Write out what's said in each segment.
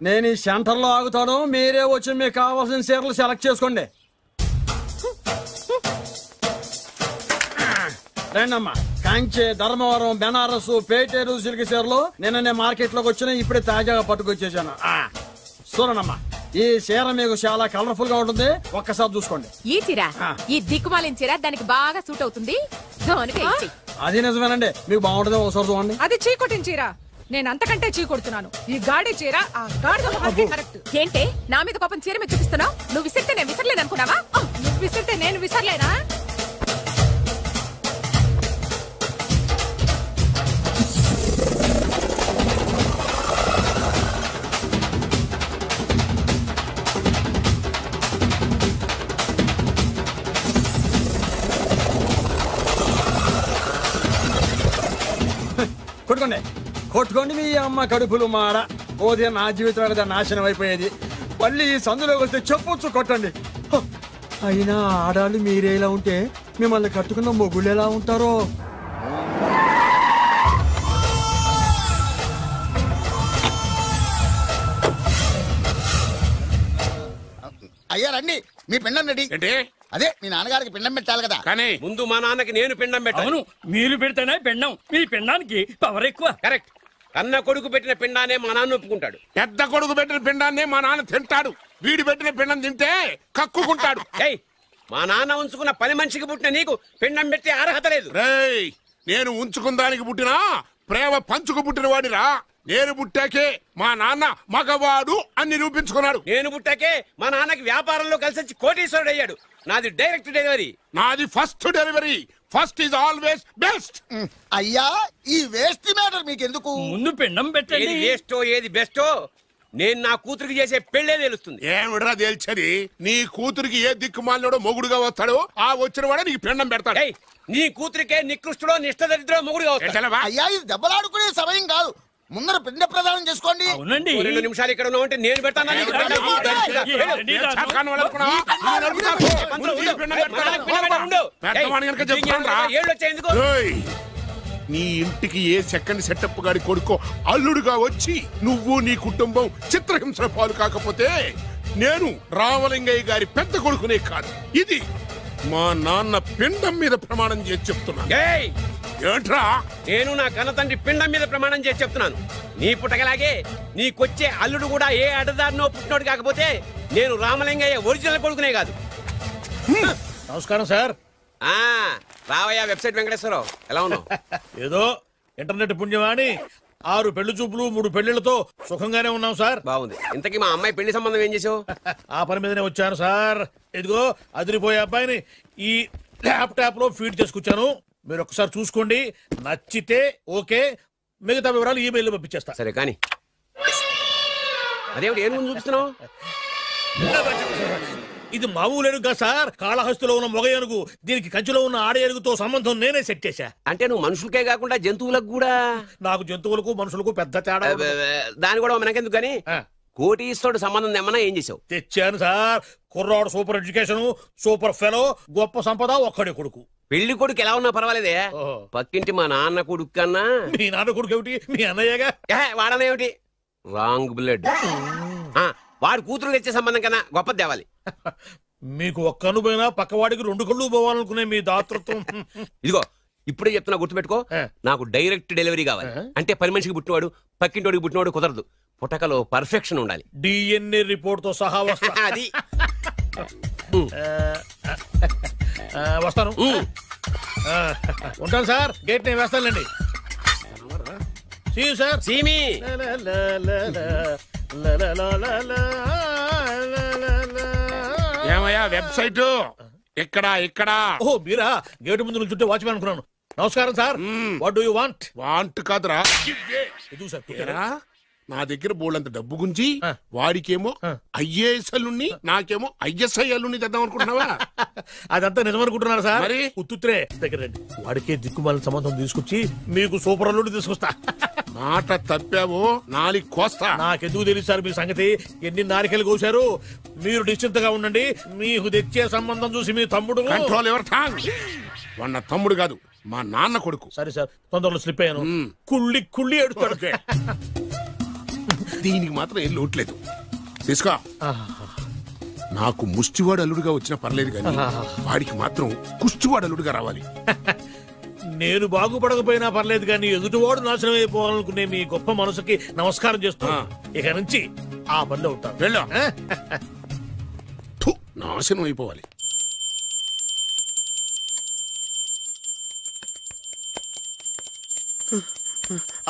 నేను ఈ సెంటర్ లో ఆగుతాను, మీరే వచ్చి మీకు కావాల్సిన చీరలు సెలెక్ట్ చేసుకోండి. రండమ్మా. కంచి, ధర్మవరం, బెనారస్, పేటేరు సిల్క్ చీరలు నిన్ననే మార్కెట్ లోకి వచ్చిన, ఇప్పుడే తాజాగా పట్టుకొచ్చేసాను. చూడండమ్మా, ఈ చీర మీకు చాలా కలర్ఫుల్ గా ఉంటుంది, ఒక్కసారి చూసుకోండి. ఈ చీర, ఈ దిక్కుమాలిన చీర దానికి బాగా సూట్ అవుతుంది. అది నిజమేనండి, మీకు బాగుంటుంది, ఒకసారి చూడండి. అది చీకొట్టిన చీర, నేను అంతకంటే చీకొడుతున్నాను. ఈ గాడి చీర ఆ గాడి కరెక్ట్. ఏంటే నా మీద కోపం చీర మీద చూపిస్తున్నావు? నువ్వు విసిరితే నేను విసరలేను అనుకున్నావా? నువ్వు విసిరితే నేను విసరలేనా? కొట్టుకోండి, కొట్టుకోండి మీ అమ్మ కడుపులు మాడ. పోతే నా జీవితం కదా నాశనం అయిపోయేది. మళ్ళీ ఈ సందులోకి వస్తే చెప్పొచ్చు కొట్టండి. అయినా ఆడాళ్ళు మీరేలా ఉంటే మిమ్మల్ని కట్టుకున్న మొగుళ్ళు ఎలా ఉంటారో. అయ్యా రండి, మీ పిండం రెడీ. అదే మీ నాన్నగారికి పిండం పెట్టాలి కదా. కానీ ముందు మా నాన్నకి నేను పిండం పెట్టాను. అవును, మీరు పెడితేనే పిండం. మీ పిండానికి పవర్ ఎక్కువ. కరెక్ట్. కన్న కొడుకు పెట్టిన పిండానే మా నాన్న ఒప్పుకుంటాడు. పెద్ద కొడుకు పెట్టిన పిండాన్నే మా నాన్న తింటాడు. వీడు పెట్టిన పిండం తింటే కక్కుకుంటాడు. మా నాన్న ఉంచుకున్న పని మనిషికి పుట్టిన నీకు పిండం పెట్టే అర్హత లేదు. నేను ఉంచుకున్న దానికి పుట్టినా ప్రేమ పంచుకు పుట్టిన వాడిరా. నేను పుట్టాకే మా నాన్న మగవాడు అని నిరూపించుకున్నాడు. నేను పుట్టాకే మా నాన్నకి వ్యాపారంలో కలిసి వచ్చి కోటీశ్వరుడు అయ్యాడు. నాది డైరెక్ట్ డెలివరీ. నాది first delivery. First is always best. అయ్యా, ఈ వేస్ట్ మ్యాటర్ మీకు ఎందుకు? ముందు పిండం పెట్టండి. ఏది వేస్టో ఏది బెస్టో నేను నా కూతురికి చేసే పెళ్లే తెలుస్తుంది. ఏమిడ్రా తేల్చది? నీ కూతురికి ఏ దిక్కుమాలినోడో మొగుడుగా వస్తాడో ఆ వచ్చిన వాడే నీకు పిండం పెడతాడు. నీ కూతురికే నికృష్టుడో నిష్ఠదరిద్రో మొగుడుగా వస్తాడు. అయ్యా, ఇది దెబ్బలాడుకునే సమయం కాదు. ముందర పిండ ప్రదానం చేసుకోండి. 2 నిమిషాలు ఇక్కడ ఉన్నావు అంటే నేను పెడతాను. నీ ఇంటికి ఏ సెకండ్ సెటప్ గాడి కొడుకో అల్లుడుగా వచ్చి నువ్వు నీ కుటుంబం చిత్రహింసల పాలు కాకపోతే నేను రామలింగయ్య గారి పెద్ద కొడుకునే కాదు, ఇది మా నాన్న పిండం మీద ప్రమాణం చేసి చెప్తున్నాను. ఏంట్రా? నేను నా కన్న తండ్రి పిండం మీద ప్రమాణం చేసి చెప్తున్నాను. నీ పుట్టగలాగే నీకొచ్చే అల్లుడు కూడా ఏ అడ్డదారినో పుట్టినోడు కాకపోతే నేను రామలింగయ్య ఒరిజినల్ కొడుకునే కాదు. నమస్కారం సార్. రావయ్యా వెబ్సైట్ వెంకటేశ్వరరావు, ఎలా ఉన్నావు? ఏదో ఇంటర్నెట్ పుణ్యమాని 6 పెళ్లి చూపులు 3 పెళ్లిళ్లతో సుఖంగానే ఉన్నాం సార్. బాగుంది. ఇంతకీ మా అమ్మాయి పెళ్లి సంబంధం ఏం చేసావు? ఆ పని మీదనే వచ్చాను సార్. ఇదిగో అదిరిపోయే అబ్బాయిని ఈ ల్యాప్టాప్ లో ఫీడ్ చేసుకొచ్చాను. మీరు ఒకసారి చూసుకోండి, నచ్చితే ఓకే, మిగతా వివరాలు ఈమెయిల్ పంపించేస్తా. సరే కానీ అదేమిటి ఏం చూపిస్తున్నావు? ఇది మామూలు ఏనుగు సార్, కాళహస్తిలో ఉన్న మొగ ఏనుగు. దీనికి కంచిలో ఉన్న ఆడ ఏనుగుతో సంబంధం నేనే సెట్ చేశా. అంటే నువ్వు మనుషులకే కాకుండా జంతువులకు కూడా? నాకు జంతువులకు మనుషులకు పెద్ద తేడా. దాని కూడా మనకెందుకు కానీ కోటీశ్వరుడు సంబంధం ఏమన్నా ఏం చేసావు? తెచ్చాను సార్. కుర్రాడు సూపర్ ఎడ్యుకేషన్, సూపర్ ఫెలో, గొప్ప సంపద, ఒక్కడే కొడుకు. పెళ్లి కొడుకు ఎలా ఉన్నా పర్వాలేదే, పక్కింటి మా నాన్న కొడుకు కన్నా. మీ నాన్న కొడుకు ఏమిటి? మీ అన్నయ్యగా. వాడనేమిటి? Wrong blood. వాడు కూతురు తెచ్చే సంబంధం కన్నా గొప్ప తేవాలి. మీకు ఒక్క కన్ను పోయినా పక్కవాడికి 2 కళ్ళు పోవాలనుకునే మీ దాతృత్వం. ఇదిగో ఇప్పుడే చెప్తున్నా, గుర్తుపెట్టుకో. నాకు డైరెక్ట్ డెలివరీ కావాలి. అంటే పని మనిషికి పుట్టినవాడు పక్కింటోడికి పుట్టినవాడు కుదరదు. పుట్టకలో పర్ఫెక్షన్ ఉండాలి. డిఎన్ఏ రిపోర్ట్ తో సహా వస్తా. అది వస్తాను. ఉంటాను సార్. గేట్ నేను వేస్తానండి. సార్ సీమి ఏమయ్యా వెబ్సైట్ ఎక్కడా? ఇక్కడ. ఓ మీరా? గేటు ముందు నుంచుంటే వాచ్మెన్ అనుకున్నాను. నమస్కారం sir. What do you want? Want కాదురా, నా దగ్గర బోళ్ళంత డబ్బు గుంచి వాడికేమో ఐఏఎస్ అల్లుని నాకేమో ఐఎస్ఐ అల్లుని తెద్దాం అనుకుంటున్నావా? అదంతా నిజమనుకుంటున్నారా సార్? మరి ఉత్తుత్రే దగ్గర వాడికే దిక్కుమాలిన సంబంధం తీసుకొచ్చి మీకు సూపర్ అల్లుడు తీసుకొస్తా. మాట తప్పావో నాలి కోస్తా. నాకెందుకు తెలుసు సార్ మీ సంగతి? ఎన్ని నారికలు కోసారు. మీరు నిశ్చింతగా ఉండండి. మీకు తెచ్చే సంబంధం చూసి మీ తమ్ముడు. Control your tongue. వాడు తమ్ముడు కాదు, మా నాన్న కొడుకు. సరే సార్, తొందరలో స్లిప్ అయ్యాను. కుళ్ళి కుళ్ళి ఏడుస్తాడు. దీనికి మాత్రం ఏం లోట్లేదు. తీసుకో. నాకు ముష్టివాడు అల్లుడుగా వచ్చినా పర్లేదు కానీ వాడికి మాత్రం కుష్టివాడు అల్లుడుగా రావాలి. నేను బాగుపడకపోయినా పర్లేదు కానీ ఎదుటివాడు నాశనం అయిపోవాలనుకునే మీ గొప్ప మనసుకి నమస్కారం చేస్తున్నా. ఇక నుంచి ఆ పనులు అవుతాను. వెళ్ళు. నాశనం అయిపోవాలి.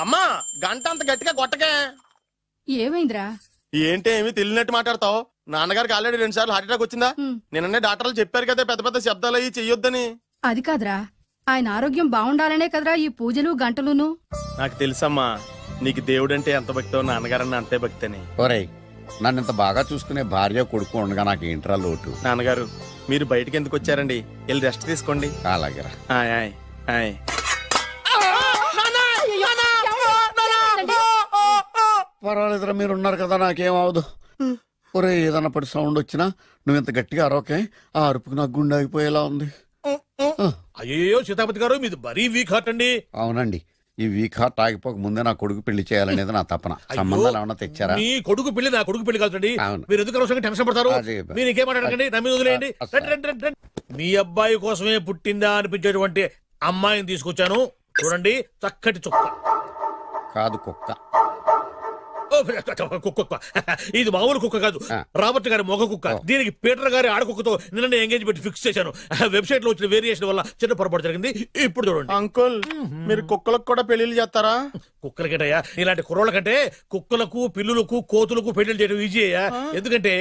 అమ్మా గంట అంత గట్టిగా కొట్టకే. ఏమైందిరా? ఏంటి ఏమి తెలియనట్టు మాట్లాడతావు? నాన్నగారికి ఆల్రెడీ 2 సార్లు హార్ట్ అటాక్ వచ్చిందా? నిన్ననే డాక్టర్లు చెప్పారు కదా పెద్ద పెద్ద శబ్దాలు అయ్యి చెయ్యొద్దని. అది కాదురా, ఆయన ఆరోగ్యం బాగుండాలనే కదరా ఈ పూజలు గంటలును. నాకు తెలుసమ్మా నీకు దేవుడంటే ఎంత భక్తో నాన్నగారన్న అంతే భక్తని. ఒరేయ్, నన్ను ఇంత బాగా చూసుకునే భార్య కొడుకు ఉండగా నాకు ఏంట్రా లోటు? నాన్నగారు మీరు బయటికి ఎందుకు వచ్చారండి? వెళ్ళి రెస్ట్ తీసుకోండి. అలాగేరా. పర్వాలేదురా, మీరు ఉన్నారు కదా, నాకేం అవదు. ఒరే, ఏదన్నా పడి సౌండ్ వచ్చినా నువ్వు ఇంత గట్టిగా అరవకే. ఆ అరుపుకు నాకు గుండె ఆగిపోయేలా ఉంది. అయ్యో సీతాపతి గారు, మీది మరీ వీక్ హార్ట్ అండి. అవునండి, ఈ వీక్ హార్ట్ ఆగిపోక ముందే నా కొడుకు పెళ్లి చేయాలనేది నా తపన. సంబంధాలు ఏమన్నా తెచ్చారా? మీ కొడుకు పెళ్లి నా కొడుకు పెళ్లి కాదండి. మీరు ఎందుకు అవసరంగా టెన్షన్ పడతారు? మీరు ఇంకేమాటండి, నమ్మి వదిలేయండి. మీ అబ్బాయి కోసమే పుట్టిందా అనిపించేటువంటి అమ్మాయిని తీసుకొచ్చాను. చూడండి, చక్కటి చుక్క. కాదు, కుక్క. కుక్క. ఇది మామూలు కుక్క కాదు, రాబర్ట్ గారి మొగ కుక్క. దీనికి పీటర్ గారి ఆడకుక్కతో నిన్న ఎంగేజ్మెంట్ ఫిక్స్ చేశాను. వెబ్సైట్ లో వచ్చిన వేరియేషన్ వల్ల చిన్న పొరపాటు జరిగింది. ఇప్పుడు చూడండి. అంకుల్, మీరు కుక్కలకు కూడా పెళ్లిళ్ళు చేస్తారా? కుక్కలకేటయ్యా, ఇలాంటి కుర్రోళ్ళ కంటే కుక్కలకు, పిల్లులకు, కోతులకు పెళ్లి చేయడం ఈజీ అయ్యా. ఎందుకంటే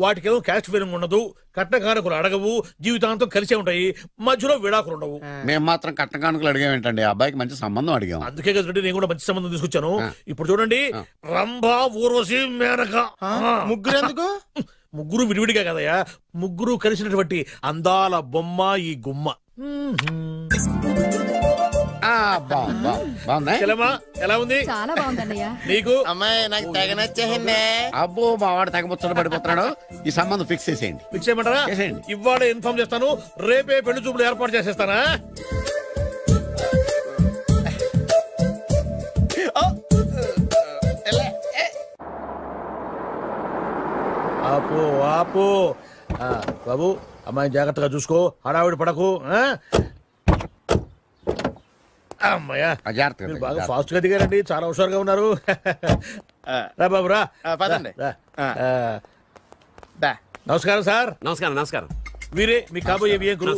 వాటికేమో క్యాస్ట్ ఫీలింగ్ ఉండదు, కట్న కానుకలు అడగవు, జీవితాంతం కలిసే ఉంటాయి, మధ్యలో విడాకులు ఉండవు. మేము మాత్రం కట్న కానుకలు అడిగామేంటండి? అబ్బాయికి మంచి సంబంధం అడిగాం. అందుకే కదండి నేను కూడా మంచి సంబంధం తీసుకొచ్చాను. ఇప్పుడు చూడండి, రంభా, ఊర్వశి, మేనక. ముగ్గురు ఎందుకు? ముగ్గురు విడివిడిగా కదయ్యా, ముగ్గురు కలిసినటువంటి అందాల బొమ్మ ఈ గుమ్మ. ఎలా ఉంది? చాలా బాగుందన్నయ్య. నీకు? అమ్మాయి నాకు తెగ నచ్చేసిందే. అబ్బో, మా వాడు తెగబుచ్చట పడిపోతున్నాడు. ఈ సంబంధం ఫిక్స్ చేసేయండి. ఫిక్స్ చేయమంటారా? ఇవాళ ఇన్ఫార్మ్ చేస్తాను, రేపే పెళ్లి చూపులు ఏర్పాటు చేసేస్తానా? ఆపు ఆపు. బాబు, అమ్మాయిని జాగ్రత్తగా చూసుకో, హడావిడి పడకు. అమ్మాయ్యా, బాగా ఫాస్ట్ గా దిగారండి, చాలా హుషారుగా ఉన్నారు. రా బాబు, రా. పదండి. నమస్కారం సార్. నమస్కారం. నమస్కారం. వీరే మీ కాబోయే వియంకులు.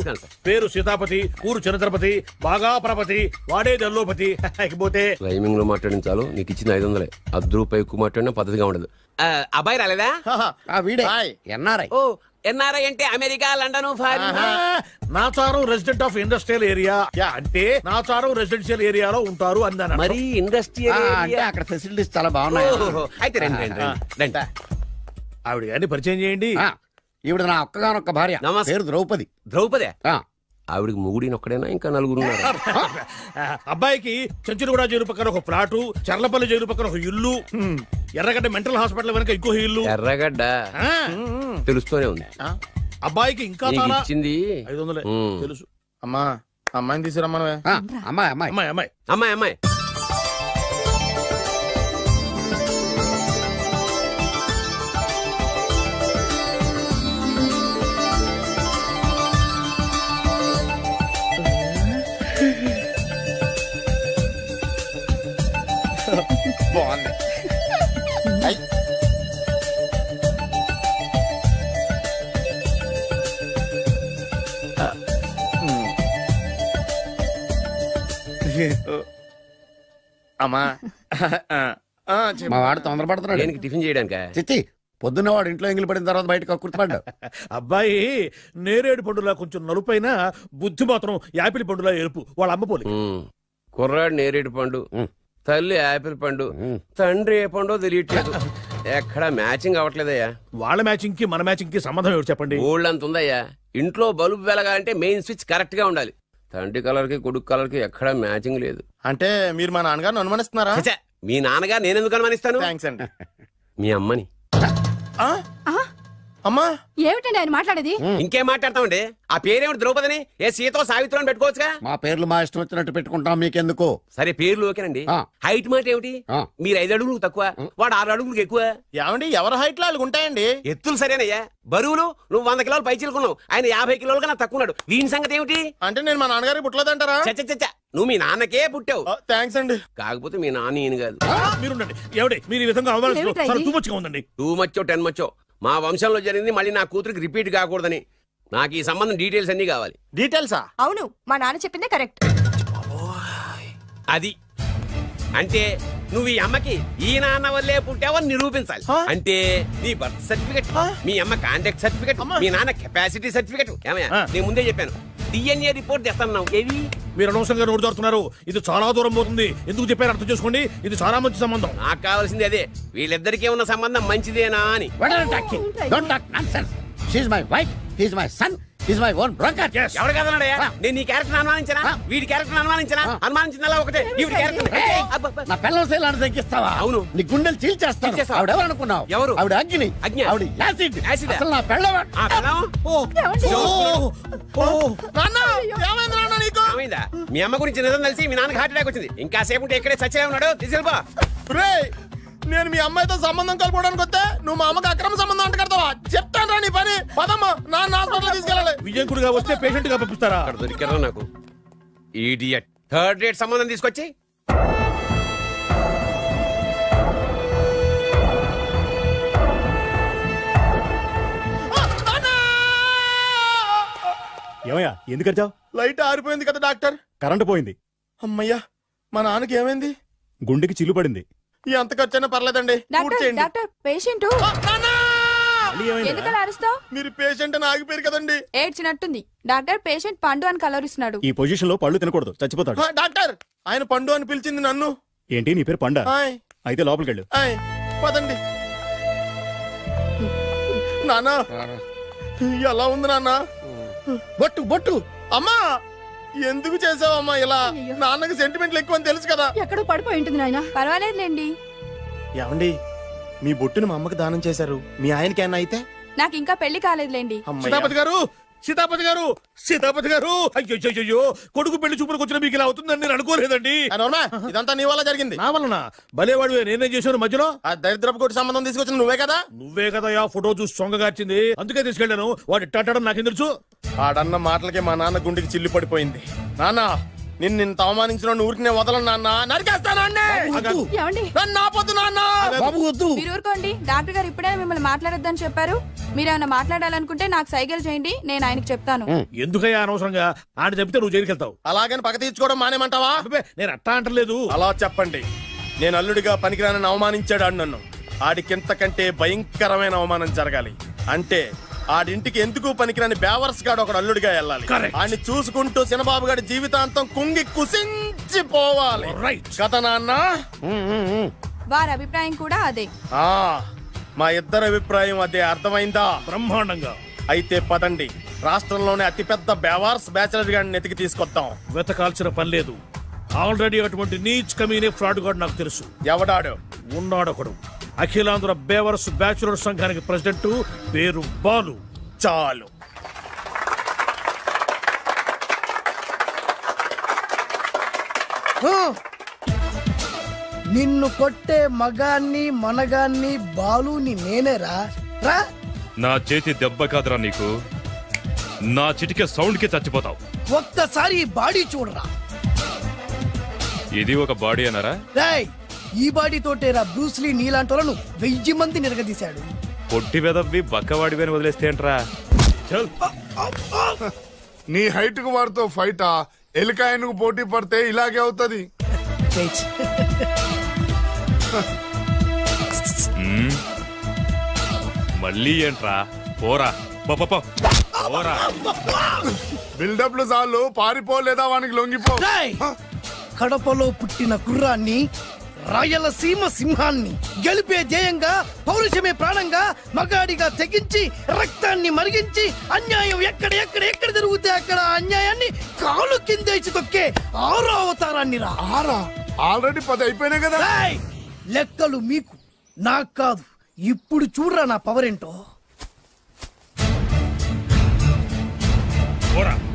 పేరు సీతాపతి, ఊరు చంద్రపతి, బాగా ప్రపతి, వాడే దల్లోపతి. ఇకపోతే టైమింగ్ లో మాట్లాడించాలు. నీకు ఇచ్చిన 500. ₹10 ఎక్కువ మాట్లాడినా పద్ధతిగా ఉండదు. అబ్బాయి రాలేదా? వీడే ఎన్ఆర్ఐ. ఓ, ఎన్ఆర్ఐ అంటే America, London, foreign. Nacharam resident of industrial area. అంటే నాచారం రెసిడెన్షియల్ ఏరియాలో ఉంటారు అన్నాను. మరి ఇండస్ట్రియల్ అంటే అక్కడ ఫెసిలిటీస్ చాలా బాగున్నాయి. అయితే రండి. ఆవిడ గారిని పరిచయం చేయండి. ఈవిడ నా ఒక్కగానొక్క భార్య, పేరు ద్రౌపది. ద్రౌపదే? ఆవిడికి మొగుడినొక్కడైనా ఇంకా 4 ఉన్నారు. అబ్బాయికి చెంచులగూడ జైలు పక్కన ఒక ప్లాటు, చర్లపల్లి జైలు పక్కన ఒక ఇల్లు, ఎర్రగడ్డ మెంటల్ హాస్పిటల్ వెనక ఇంకో ఇల్లు. ఎర్రగడ్డ తెలుస్తూనే ఉంది. అబ్బాయికి ఇంకా ఇచ్చింది 500 తెలుసు. అమ్మా, అమ్మాయిని తీసుకురమ్మా. అమ్మాయి అమ్మాయి అమ్మాయి అమ్మాయి అమ్మాయి. బాగుంది. అమ్మా, మా వాడు తొందరపడుతున్నాడు. దేనికి? టిఫిన్ చేయడానికా? చిచ్చి, పొద్దున్న వాడు ఇంట్లో ఎంగిలి పడిన తర్వాత బయటకు కుర్తుపడ్డాడు. అబ్బాయి నేరేడు పండులా కొంచెం నలుపైన, బుద్ధి మాత్రం యాపిల్ పండులా ఎరుపు. వాళ్ళ అమ్మ పోలి. కుర్రాడు నేరేడు పండు, తల్లి యాపిల్ పండు, తండ్రి ఏ పండో తెలియట్లేదు. ఎక్కడ మ్యాచింగ్ అవ్వట్లేదయ్యా. వాళ్ళ మ్యాచింగ్ కి మన మ్యాచింగ్ కి సంబంధం ఏమిటి చెప్పండి? ఊళ్ళంత ఉందయ్యా. ఇంట్లో బల్బు వెలగాలంటే మెయిన్ స్విచ్ కరెక్ట్ గా ఉండాలి. తండ్రి కలర్ కి కొడుకు కలర్ కి ఎక్కడ మ్యాచింగ్ లేదు. అంటే మీరు మా నాన్నగారిని అనుమానిస్తున్నారా? మీ నాన్నగారు నేనెందుకు అనుమానిస్తాను? థ్యాంక్స్ అండి. మీ అమ్మని. అమ్మా ఏమిటండి ఆయన మాట్లాడేది? ఇంకేం మాట్లాడతామండి? ఆ పేరేమిటి ద్రౌపదిని? ఏ సీతో సావిత్రి అని పెట్టుకోవచ్చుగా. మా పేర్లు మా ఇష్టం వచ్చినట్టు పెట్టుకుంటాం, మీకెందుకు? సరే పేర్లు ఓకేనండి. హైట్ మాట ఏమిటి? మీరు 5 అడుగులు తక్కువ, వాడు 6 అడుగులకు ఎక్కువ. ఏమండి ఎవరి హైట్ లో వాళ్ళకి ఉంటాయండి. ఎత్తులు సరేనయ్యా. బరువులు నువ్వు 100 కిలోలు పై చిలుకున్నావు, ఆయన 50 కిలోలు కన్నా తక్కువ ఉన్నాడు. వీని సంగతి ఏమిటి? అంటే నేను మా నాన్నగారికి పుట్టలేదంటారా? చచ్చ నువ్వు మీ నాన్నకే పుట్టావు. థ్యాంక్స్ అండి. కాకపోతే మీ నాన్న ఈయన కాదు. మీరు ఈ విధంగా ఉందండి. టూ మచ్చో 10 మచ్చో మా వంశంలో జరిగింది మళ్ళీ నా కూతురికి రిపీట్ కాకూడదని. నాకు ఈ సంబంధం డీటెయిల్స్ అన్ని కావాలి. డీటెయిల్సా? అవును, మా నాన్న చెప్పిందే కరెక్ట్. అది అంటే నువ్వు ఈ అమ్మకి ఈ నాన్న వల్లే పుట్టావని నిరూపించాలి. అంటే నీ బర్త్ సర్టిఫికెట్, మీ అమ్మ కాంటాక్ట్ సర్టిఫికెట్, మీ నాన్న కెపాసిటీ సర్టిఫికెట్. ఏమయ్యా నేను ముందే చెప్పాను DNA రిపోర్ట్ తెస్తాను. ఏవి మీరు అనవసరంగా నోటు దొరుకుతున్నారు. ఇది చాలా దూరం పోతుంది. ఎందుకు చెప్పారు అర్థం చేసుకోండి. ఇది చాలా మంచి సంబంధం. నాకు కావాల్సింది అదే, వీళ్ళిద్దరికీ ఉన్న సంబంధం మంచిదేనా అని. ఎవరు కదన్నాడయ్యా? నేను నీ క్యారెక్టర్ అనుమానించనా? వీడి క్యారెక్టర్ అనుమానించనా? అనుమానించిందల్లా ఒకటే. వీడి క్యారెక్టర్ నా పిల్లల శైలాన్ని తగ్గిస్తావా? అవును. నీ గుండెలు చీల్చేస్తాను. ఆవిడ ఎవరు అనుకున్నావు? ఎవరు? ఆవిడ అగ్ని. ఆవిడ యాసిడ్. అసలు నా పెళ్ళం. మీ అమ్మ గురించి నిజం తెలిసి మీ నాన్నకి హార్ట్ అటాక్ వచ్చింది. ఇంకా సేపు ఉంటే ఇక్కడే చచ్చే ఉన్నాడు. తీసుకెళ్ళిపో. నేను మీ అమ్మాయితో సంబంధం కలుపుకోవడానికి వస్తే నువ్వు మా అమ్మకి అక్రమ సంబంధం అంట కడతావా? చెప్తాను రా నీ పని. పదమ్మా, నాన్న హాస్పిటల్ తీసుకెళ్ళాలి. విజయకుడిగా వస్తే పేషెంట్ గా పంపిస్తారా? అక్కడ దొరికారా నాకు ఈడియట్. 3rd రేట్ సంబంధం తీసుకొచ్చి ఏమయ్యా ఎందుకు వచ్చావు? లైట్ ఆరిపోయింది కదా డాక్టర్. కరెంటు పోయింది. అమ్మయ్యా, మా నాన్నకి ఏమైంది? గుండెకి చిల్లు పడింది. ఎంత ఖర్చైనా పర్లేదండి. డాక్టర్ పేషెంట్ ఎందుకలా అరుస్తావు? మీరు పేషెంట్ అని ఆగిపోయారు కదండి. ఏడ్చినట్టుంది. డాక్టర్ పేషెంట్ పండు అని కలరిస్తున్నాడు. ఈ పొజిషన్ లో పళ్ళు తినకూడదు, చచ్చిపోతాడు. డాక్టర్ ఆయన పండు అని పిలిచింది నన్ను. ఏంటి నీ పేరు పండా? అయితే లోపలికి వెళ్ళు. పదండి. నాన్న ఎలా ఉంది నాన్న? బొట్టు బొట్టు. అమ్మా ఎందుకు చేసావమ్మా ఇలా? నాన్నకి సెంటిమెంట్లు ఎక్కువ అని తెలుసు కదా. ఎక్కడో పడిపోయి ఉంటుంది నాయన. పర్వాలేదులేండి. ఏమండి మీ బొట్టుని మా అమ్మకి దానం చేశారు, మీ ఆయనకి ఏమన్నా అయితే? నాకు ఇంకా పెళ్లి కాలేదులేండి. సీతాపతి గారు, సీతాపతి గారు, సీతాపతి గారు, అయ్యో కొడుకు పెళ్లి చూపులకు వచ్చిన మీకు ఇలా అవుతుందని నేను అనుకోలేదండి. ఇదంతా నీ వల్ల జరిగింది. నా వలన? భలేవాడు. నేనేం చేశాను మధ్యలో? ఆ దరిద్రపు కొట్టి సంబంధం తీసుకొచ్చిన నువ్వే కదా. నువ్వే కదా ఆ ఫోటో చూసి సొంగగార్చింది. అందుకే తీసుకెళ్ళాను. వాడు ఇట్టాడడం నాకేం తెలుసు? ఆడన్న మాటలకే మా నాన్న గుండెకి చిల్లు పడిపోయింది. నాన్న నిన్ను అవమానించిన ఊరికి నేను వదలను నాన్న. మీరు ఊరుకోండి. డాక్టర్ గారు ఇప్పుడే మిమ్మల్ని మాట్లాడొద్దని చెప్పారు. మీరేమైనా మాట్లాడాలనుకుంటే నాకు సైకిల్ చేయండి, నేను ఆయనకి చెప్తాను. ఎందుకయ్యా అనవసరంగా? ఆయన చెప్తే నువ్వు జైలుకి వెళ్తావు. అలాగని పక్క తీర్చుకోవడం మానేమంటావా? నేను అట్టా అంటలేదు. అలా చెప్పండి. నేను అల్లుడిగా పనికిరానని అవమానించాడు ఆడు నన్ను. ఆడికింతకంటే భయంకరమైన అవమానం జరగాలి. అంటే ఆడింటికి ఎందుకు పనికిరాని బేవర్స్ గాడు ఒకడు అల్లుడిగా వెళ్ళాలి. ఆడిని చూసుకుంటూ చిన్నబాబు గారి జీవితాంతం కుంగి కుసించిపోవాలి కదా నాన్న. వారి అభిప్రాయం కూడా అదే. మా ఇద్దరు అభిప్రాయం అదే. అర్థమైందా? బ్రహ్మాండంగా. అయితే పదండి, రాష్ట్రంలోనే అతిపెద్ద బేవార్స్ బ్యాచిలర్ గాడిని ఎతికి తీసుకొద్దాం. వెతకాల్సిన పని లేదు. ఆల్రెడీ అటువంటి నీచ్ కమీనే ఫ్రాడ్ గాడు నాకు తెలుసు. ఎవడాడు? ఉన్నాడొకడు. అఖిలాంధ్ర బేవర్స్ బ్యాచులర్ సంఘానికి ప్రెసిడెంట్, పేరు బాలు. చాలు. నిన్ను కొట్టే మగాన్ని మనగాన్ని బాలుని నేనేరా. రా. నా చేతి దెబ్బ కాదురా నీకు, నా చిటికే సౌండ్ కి చచ్చిపోతావు. ఒక్కసారి ఈ బాడీ చూడరా. ఇది ఒక బాడీ అన్నారా? రాయ్, ఈ బాడీ తోటేరా బ్రూస్లీ నీలాంటోలను 1000 మంది నిరగదీశాడు. పొట్టి వెదవ్వి బక్కవాడివని వదిలేస్తే ఏంట్రా? నీ హైట్ కు వాడితో ఫైటా? ఎలికాయనకు పోటీ పడితే ఇలాగే అవుతుంది. మళ్ళీ ఏంట్రా? పోరా పోరా. బిల్డప్లు చాలు, పారిపోలేదా వానికి లొంగిపో. కడపలో పుట్టిన కుర్రాన్ని, రాయలసీమ సింహాన్ని గెలిపే ధ్యేయంగా, పౌరుషమే ప్రాణంగా, మగాడిగా తెగించి రక్తాన్ని మరిగించి అన్యాయం ఎక్కడ జరుగుతే అక్కడ అన్యాయాన్ని కాలు కిందేసి తొక్కే 6వ అవతారాన్ని రా. ఆల్రెడీ 10 అయిపోయినాయి కదా. లెక్కలు మీకు, నాకు కాదు. ఇప్పుడు చూడరా నా పవర్ ఏంటో. చంపేస్తా.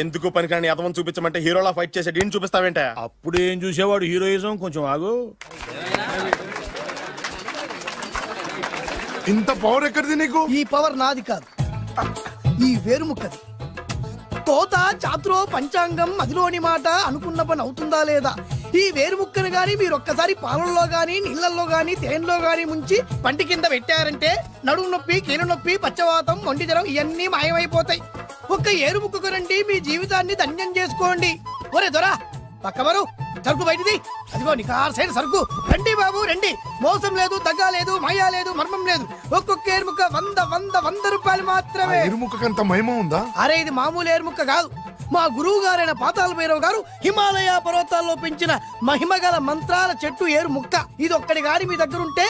ఎందుకు పనికిరాని అదవం చూపించమంటే హీరోలా ఫైట్ చేసే డీన్ చూపిస్తావేంట? అప్పుడు ఏం చూసేవాడు హీరోయిజం. కొంచెం ఆగు. ఇంత పవర్ ఎక్కడిది నీకు? ఈ పవర్ నాది కాదు, ఈ వేరుముక్కది. తోత చాతురో పంచాంగం అదిలోని మాట అనుకున్న పని అవుతుందా లేదా? ఈ వేరుముక్కను గాని మీరు ఒక్కసారి పాలల్లో గాని నీళ్లలో గాని తేనెలో గాని ముంచి పంటి కింద పెట్టారంటే నడుము నొప్పి, కీలు నొప్పి, పచ్చవాతం, ఒంటి జ్వరం ఇవన్నీ మాయమైపోతాయి. ఒక్క ఏరుముక్కకు రండి, మీ జీవితాన్ని ధన్యం చేసుకోండి. ఒరే దొరా పక్కవరు, సరుకు బయటిది. అదిగో నికార్సైన సరుకు. రండి బాబు రండి, మోసం లేదు, దగ్గ లేదు, మాయా లేదు, మర్మం లేదు. ఒక్కొక్క ఏరుముక్క 100 రూపాయలు మాత్రమే. ఏరుముక్కకంత మహిమ ఉందా? అరే ఇది మామూలు ఏరుముక్క కాదు. మా గురువు గారైన పాతాళ భైరవ్ గారు హిమాలయ పర్వతాల్లో పెంచిన మహిమగల మంత్రాల చెట్టు ఏరుముక్క. ఇది ఒక్కడి గాని మీ దగ్గర ఉంటే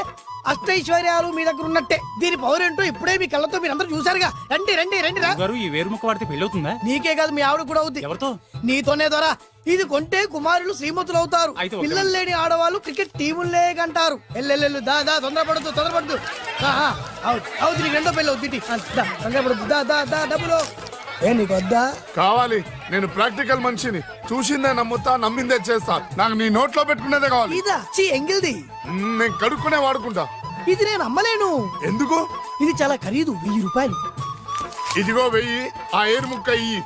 అష్టైశ్వర్యాలు మీ దగ్గర ఉన్నట్టే. దీని పవర్ ఏంటో ఇప్పుడే మీ కళ్ళతో మీరు అందరూ చూసారుగా. రండి రండి రండి రా. ఈ వేరుముక్క వాడితే పెళ్ళవుతుందా? నీకే కాదు, మీ ఆవిడ కూడా అవుతుంది. ఎవరితో? నీతోనే ద్వారా. ఇది కొంటే కుమారులు శ్రీమంతులు అవుతారు. పిల్లలు లేని ఆడవాళ్ళు క్రికెట్ టీములే కంటారు. ఎల్లెల్లెల్లు దా దా, తొందరపడద్దు. అవుతుంది, నీకు రెండో పెళ్ళి అవుతుంది. తొందరపడద్దు, దా దా దా. డబ్బులు ఏ నీకు వద్దా? కావాలి. నేను ప్రాక్టికల్ మనిషిని. చూసిందే నమ్ముతా, నమ్మిందే చేస్తా. నాకు నీ నోట్లో పెట్టుకునేదే కావాలి. ఇదా చీ ఎంగిల్ది. నేను కడుక్కునే వాడుకుంటా. ఇది నేను అమ్మలేను. ఎందుకు? ఇది చాలా ఖరీదు, 1000 రూపాయలు. ఇదిగో 1000. ఆ ఏరుముక్క ఇయ్యి.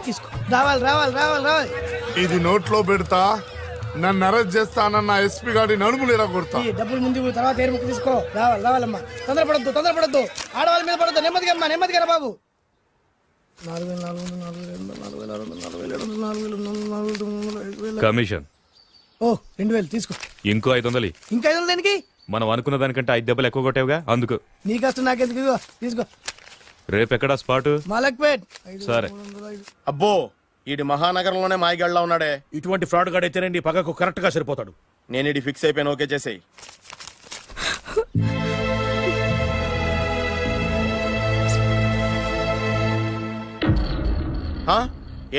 తీసుకో. రావాలి. ఇది నోట్లో పెడతా, నన్ను అరెస్ట్ చేస్తానన్న ఎస్పీ గారి నడుములు ఎరగొడతా. డబ్బులు ముందు, తర్వాత ఏరుముక్క తీసుకో. రావాలమ్మా. తొందరపడద్దు. ఆడవాళ్ళ మీద పడద్దు. నెమ్మదిగా బాబు. 4,400 కమిషన్. ఓ 2000 తీసుకో. ఇంకో 500. ఇంకా 500 దేనికి? మనం అనుకున్న దానికంటే 5 దెబ్బలు ఎక్కువ కొట్టావుగా, అందుకు. నీ కష్టం నాకెందుకు? తీసుకో. రేపెక్కడా స్పాట్? మలక్పేట్. సరే. అబ్బో, ఈడి మహానగరంలోనే మాయగాళ్ళ ఉన్నాడే. ఇటువంటి ఫ్రాడ్ గార్డ్ అయితేనండి పగకు కరెక్ట్ గా సరిపోతాడు. నేను ఇది ఫిక్స్ అయిపోయాను. ఓకే చేసేయి.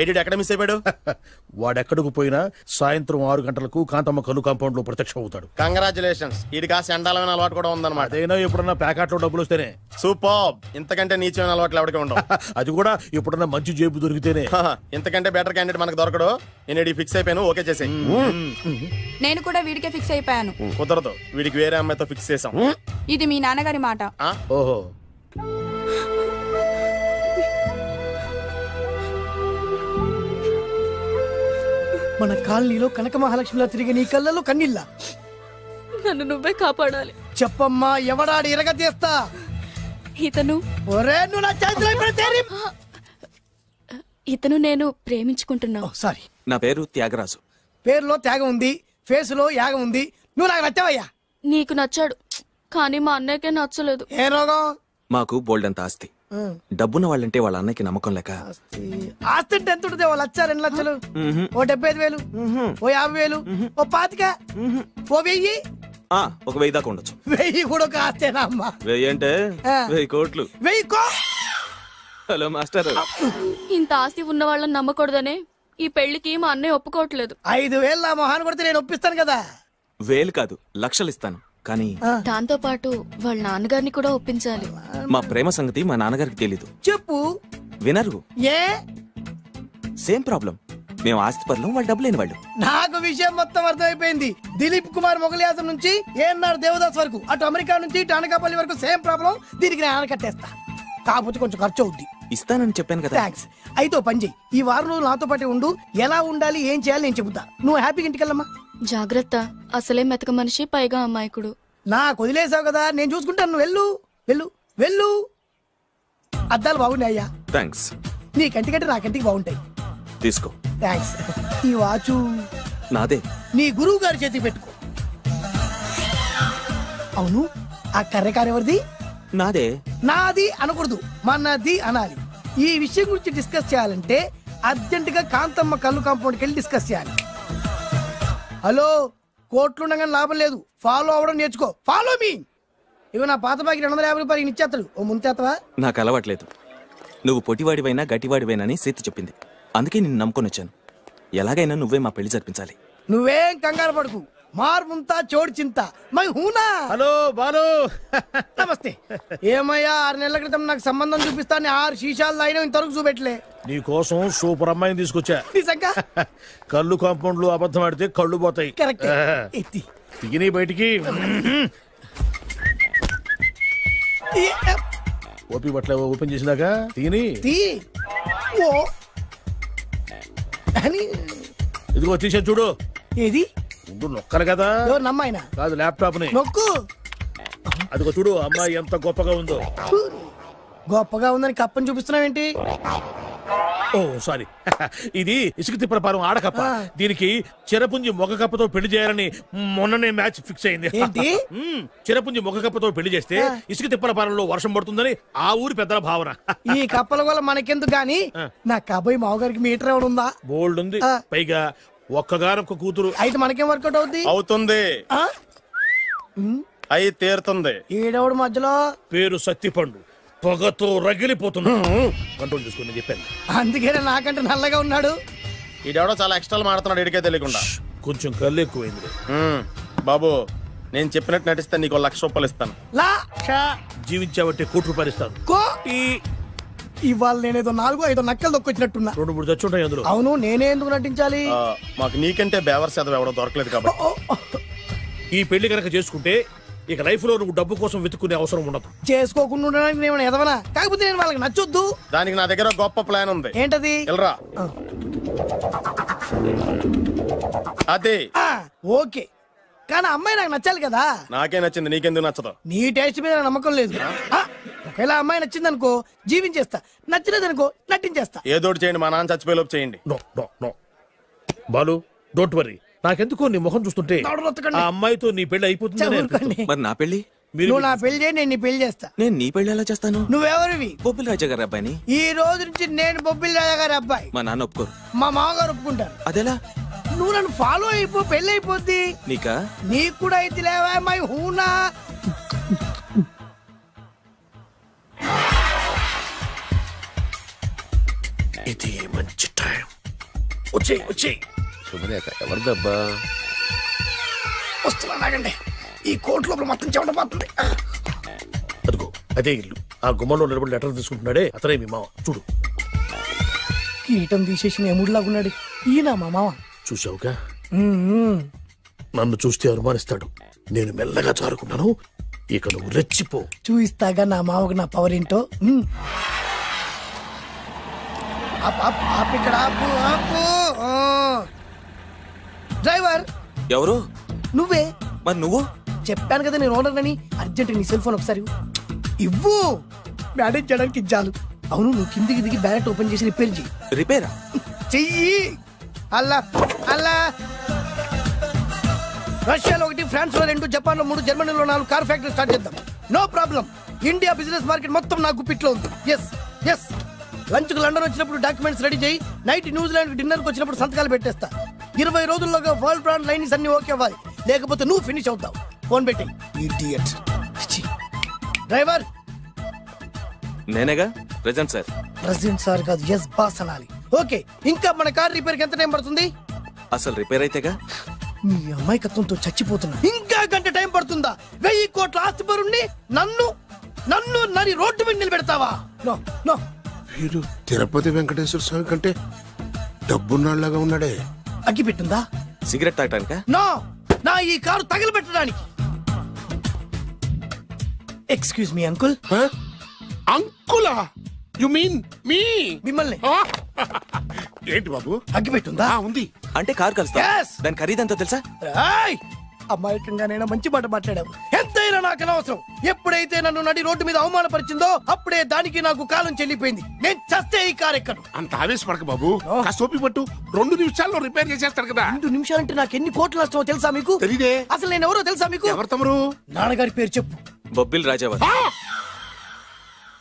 ఏడి ఎక్కడ మిస్ అయిపోయాడు? వాడెక్కడికి పోయినా సాయంత్రం 6 గంటలకు కాంతమ్మ కల్లు కాంపౌండ్ లో ప్రత్యక్షం అవుతాడు. కంగ్రాచులేషన్స్. ఈడికి చండాలమైన అలవాటు కూడా ఉందన్నమాట. అదైనా ఎప్పుడన్నా ప్యాకెట్లో డబ్బులు వస్తేనే. సూపర్. ఇంతకంటే నీచమైన అలవాట్లు ఎవరికి ఉండవు. అది కూడా ఎప్పుడన్నా మంచి జేబు దొరికితేనే. ఇంతకంటే బెటర్ క్యాండిడేట్ మనకు దొరకడు. నేను ఫిక్స్ అయిపోయాను. ఓకే చేసేయి. నేను కూడా వీడికే ఫిక్స్ అయిపోయాను. కుదరదు, వీడికి వేరే అమ్మాయితో ఫిక్స్ చేసాం. ఇది మీ నాన్నగారి మాట. ఓహో. మన కాలనీలో కనక మహాలక్ష్మిలా తిరిగి నీ కళ్ళలో కన్నీళ్ళ. నన్ను నువ్వే కాపాడాలి. చెప్పమ్మా, ఎవడాడి ఎరగ తీస్తా? ఇతను. ఒరే నువ్వు నా చేతిలో ఇతను నేను ప్రేమించుకుంటున్నావు. సారీ. నా పేరు త్యాగరాజు. పేరులో త్యాగం ఉంది, ఫేసులో యాగం ఉంది. నువ్వు నాకు నచ్చావయ్యా. నీకు నచ్చాడు, కానీ మా అన్నయ్యకే నచ్చలేదు. ఏ రోగం? మాకు బోల్డంత ఆస్తి. డబ్బున్న వాళ్ళంటే వాళ్ళ అన్నయ్యకి నమ్మకం లేక. ఆస్తి అంటే ఎంత ఉంటుంది? 2 లక్షలు, ఓ 75,000, ఓ 50,000, ఓ 25,000, ఓ 1000. ఒక 1000 దాకా ఉండొచ్చు. 1000 కూడా ఒక ఆస్తేనా అమ్మా? 1000 అంటే 1000 కోట్లు. 1000 హలో మాస్టర్. ఇంత ఆస్తి ఉన్న వాళ్ళని నమ్మకూడదనే ఈ పెళ్లికి మా అన్నయ్య ఒప్పుకోవట్లేదు. 5,000 నా మొహాన్ని కొడితే నేను ఒప్పిస్తాను కదా. వేలు కాదు లక్షలు ఇస్తాను, కానీ దాంతో పాటు వాళ్ళ నాన్నగారిని కూడా ఒప్పించాలి. మా ప్రేమ సంగతి మా నాన్నగారికి తెలీదు. చెప్పు. వినరు. ఏ సేమ్ ప్రాబ్లం. మేము ఆస్తి పనులు, వాళ్ళు డబ్బు లేని వాళ్ళు. నాకు విషయం మొత్తం అర్థమైపోయింది. దిలీప్ కుమార్ మొగలియాసం నుంచి ఏఎన్ఆర్ దేవదాస్ వరకు, అటు అమెరికా నుంచి ఇటు అనకాపల్లి వరకు సేమ్ ప్రాబ్లం. దీనికి నేను కట్టేస్తా, కాకపోతే కొంచెం ఖర్చు అవుద్ది. ఇస్తానని చెప్పాను కదా. థ్యాంక్స్. అయితే పని చెయ్యి, ఈ వారం రోజులు నాతో పాటే ఉండు. ఎలా ఉండాలి, ఏం చేయాలి నేను చెబుతా. నువ్వు హ్యాపీగా ఇంటికెళ్ళమ్మా. జాగ్రత్త, అసలే మెతక మనిషి, పైగా అమాయకుడు. నాకు వదిలేసావు కదా, నేను చూసుకుంటాను. నువ్వు వెళ్ళు వెళ్ళు వెళ్ళు. అద్దాలు బాగున్నాయి అయ్యా. థ్యాంక్స్. నీ కంటికంటే నా కంటికి బాగుంటాయి. తీసుకో. థ్యాంక్స్. ఈ వాచు నాదే. నీ గురువు గారి చేతికి పెట్టుకో. అవును, ఆ కర్రెకారు ఎవరిది? నాదే. నాది అనకూడదు, మనది అనాలి. ఈ విషయం గురించి డిస్కస్ చేయాలంటే అర్జెంట్ గా కాంతమ్మ కళ్ళు కాంపౌండ్కి వెళ్ళి డిస్కస్ చేయాలి. హలో, కోట్లుండగానే లాభం లేదు. ఫాలో అవ్వడం నేర్చుకో. Follow me. ఇవి నా పాత బాకి 250 రూపాయలు ఇచ్చేస్తాడు. ఓ ముంతేత్తవా? నాకు అలవాట్లేదు. నువ్వు పొట్టివాడివైనా గట్టివాడివైనా అని సీత చెప్పింది. అందుకే నిన్ను నమ్ముకొని వచ్చాను. ఎలాగైనా నువ్వే మా పెళ్లి జరిపించాలి. నువ్వేం కంగారు పడుకు. మార్ముంతా చోడు చింత మై హూనా. హలో బాలు. నమస్తే. ఏమయ్యా, 6 నెలల క్రితం నాకు సంబంధం చూపిస్తాను 6 శీషాలు అయినా ఇంతవరకు చూపెట్టలే. నీ కోసం సూపర్ అమ్మాయిని తీసుకొచ్చా. నిజంగా? కళ్ళు కాంపౌండ్ లో అబద్ధం ఆడితే కళ్ళు పోతాయి. కరెక్ట్. తిగిని బయటికి ఓపి బట్ల ఓపెన్ చేసినాక తిని ఇదిగో తీసే చూడు. ఏది? నొక్కలు కదా. నమ్మాయినా కాదు, ల్యాప్టాప్ ని నొక్కు. అదిగో చూడు, అమ్మాయి ఎంత గొప్పగా ఉందో. గొప్పగా ఉందని కప్పని చూపిస్తున్నావేంటి? ఓ సారీ, ఇది ఇసుక తిప్పల పారం ఆడకప్ప. దీనికి చిరపుంజి మొగ కప్పతో పెళ్లి చేయాలని మొన్ననే మ్యాచ్ ఫిక్స్ అయింది. చిరపుంజి మొగ కప్పతో పెళ్లి చేస్తే ఇసుక తిప్పల పారంలో వర్షం పడుతుందని ఆ ఊరి పెద్దల భావన. ఈ కప్పల వల్ల మనకెందుకు గాని, నా కాబోయే మావగారికి మీటర్ ఎవరు ఉందా? బోల్డ్ ఉంది. పైగా ఒక్కగారొక్క కూతురు. అయితే మనకేం వర్కౌట్ అవుద్ది? అవుతుంది. అయి తీరుతుంది. ఈడవుడు మధ్యలో పేరు సత్తిపండు, పొగతో రగిలిపోతున్నా. కంట్రోల్ చూసుకుని చెప్పాను. అందుకేనా నాకంటే నల్లగా ఉన్నాడు. ఈడెవడో చాలా ఎక్స్ట్రాలు మాడుతున్నాడు, ఇడికే తెలియకుండా. కొంచెం కళ్ళు ఎక్కువైంది. బాబు, నేను చెప్పినట్టు నటిస్తే నీకు 1,00,000 రూపాయలు ఇస్తాను. జీవించావంటే ₹1,00,000 ఇస్తాను. ఇవాళ నేనేదో 4-5 నక్కలు దొక్కొచ్చినట్టున్నా. 2-3 చచ్చుంటాయి అందులో. అవును, నేనే ఎందుకు నటించాలి? మాకు నీకంటే బేవర్స్ చదువు ఎవడో దొరకలేదు కాబట్టి. ఈ పెళ్లి కనుక చేసుకుంటే ఇక లైఫ్ లో నువ్వు డబ్బు కోసం వెతుక్కునే అవసరం ఉండదు. చేసుకోకుండా ఉండడానికి నేను ఎదవనా? కాకపోతే నేను వాళ్ళకి నచ్చొద్దు. దానికి నా దగ్గర గొప్ప ప్లాన్ ఉంది. ఏంటది? వెళ్ళరా. అదే. ఓకే, కానీ అమ్మాయి నాకు నచ్చాలి కదా. నాకే నచ్చింది, నీకెందుకు నచ్చదు? నీ టేస్ట్ మీద నమ్మకం లేదు. ఒకవేళ అమ్మాయి నచ్చింది అనుకో జీవించేస్తా, నచ్చలేదు అనుకో నటించేస్తా. ఏదోటి చేయండి, మా నాన్న చచ్చిపోయేలోపు చేయండి. Balu, don't worry. నాకెందుకో నీ ముఖం చూస్తుంటే ఆ అమ్మాయితో నీ పెళ్లి అయిపోతుంది. మరి నా పెళ్లి? నువ్వు నా పెళ్లి చేయి, నేను నీ పెళ్లి చేస్తా. నేను నీ పెళ్లి ఎలా చేస్తాను? నువ్వెవరివి? బొబ్బిలి రాజా గారి అబ్బాయిని. ఈ రోజు నుంచి నేను బొబ్బిలి రాజా గారి అబ్బాయి. మా నాన్న ఒప్పుకోరు. మా మామగారు ఒప్పుకుంటారు. అదెలా? నువ్వు నన్ను ఫాలో అయిపో, పెళ్లి అయిపోద్ది. నీకా? నీకు కూడా అయితే లేవా మై హూనా. ఇది మంచి టైం. వచ్చేయ్ వచ్చేయ్. శుభలేఖ ఎవరిదబ్బా? వస్తున్నా, నాగండి. ఈ కోట్ లోపల మొత్తం చెమటపోతుంది. అదిగో అదే ఇల్లు. ఆ గుమ్మంలో నిలబడి లెటర్ తీసుకుంటున్నాడే అతనే మీ మామ. చూడు, కీటం తీసేసిన ఎముడిలాగున్నాడు. ఈయన మా మామ. చూసావుగా, నన్ను చూస్తే అనుమానిస్తాడు. నేను మెల్లగా చారుకున్నాను. ఇక నువ్వు రెచ్చిపో. చూయిస్తాగా నా మామకు నా పవర్ ఏంటో. ఇక్కడ డ్రైవర్ ఎవరు? నువ్వే. మరి నువ్వు? చెప్పాను కదా నేను ఓనర్ అని. అర్జెంట్ నీ సెల్ ఫోన్ ఒకసారి ఇవ్వు. మేనేజ్ చేయడానికి ఇచ్చాను. అవును, నువ్వు కిందికి దిగి బ్యాలెట్ ఓపెన్ చేసి రిపేర్ చెయ్యి. రిపేరా? చెయ్యి. అల్లా అల్లా. రష్యాలో 1, ఫ్రాన్స్ లో 2, జపాన్ లో 3, జర్మనీలో 4 కార్ ఫ్యాక్టరీ స్టార్ట్ చేద్దాం. No problem. India business market మొత్తం నా గుప్పిట్లో ఉంది. Yes yes. లంచ్ కు లండన్ వచ్చినప్పుడు డాక్యుమెంట్స్ రెడీ చేయి. నైట్ న్యూజిలాండ్ డిన్నర్ కు వచ్చినప్పుడు సంతకాలు పెట్టేస్తా. 20 రోజుల్లోగా వరల్డ్ బ్రాండ్ లైన్స్ అన్ని ఓకే అవ్వాలి, లేకపోతే నువ్వు ఫినిష్ అవుతావు. ఫోన్ పెట్టి. ఇడియట్. డ్రైవర్ నేనేగా. Present sir. ప్రెజెంట్ సార్ కాదు, ఎస్ బాస్ అనాలి. ఓకే, ఇంకా మన కార్ రిపేర్ కి ఎంత టైం పడుతుంది? అసలు రిపేర్ అయితేగా. మీ అమాయకత్వంతో చచ్చిపోతున్నా. ఇంకా గంట టైం పడుతుందా? 1000 కోట్ల ఆస్తిపరుణ్ణి నన్ను నన్ను నరి రోడ్డు మీద నిలబెడతావా? No no. వీడు తిరుపతి వెంకటేశ్వర స్వామి కంటే డబ్బున్నాళ్ళగా ఉన్నాడే. అగ్గి పెట్టుందా? సిగరెట్ తాగటానికా? నో, నా ఈ కారు తగిలిపెట్టడానికి. Excuse me uncle. అంకులా? You mean me? మిమ్మల్ని. ఏంటి బాబు? అగ్గి పెట్టుందా? ఉంది. అంటే కారు కలుస్తా. దాని ఖరీదంతా తెలుసా? అమాయకంగానైనా మంచి మాట మాట్లాడావు. ఎంతైనా నాకు అనవసరం. ఎప్పుడైతే నన్ను నడి రోడ్డు మీద అవమానపరిచిందో అప్పుడే దానికి నాకు కాలం చెల్లిపోయింది. నేను చస్తే ఈ కారు ఎక్కను. అంత ఆవేశపడక బాబు, సోపి పట్టు. 2 నిమిషాల్లో రిపేర్ చేసేస్తారు కదా. 2 నిమిషాలంటే నాకు ఎన్ని కోట్లు నష్టమో తెలుసా మీకు? తెలీదే. అసలు నేను ఎవరో తెలుసా మీకు? ఎవరు తమరు? నాన్నగారి పేరు చెప్పు. బొబ్బిల్ రాజావారు.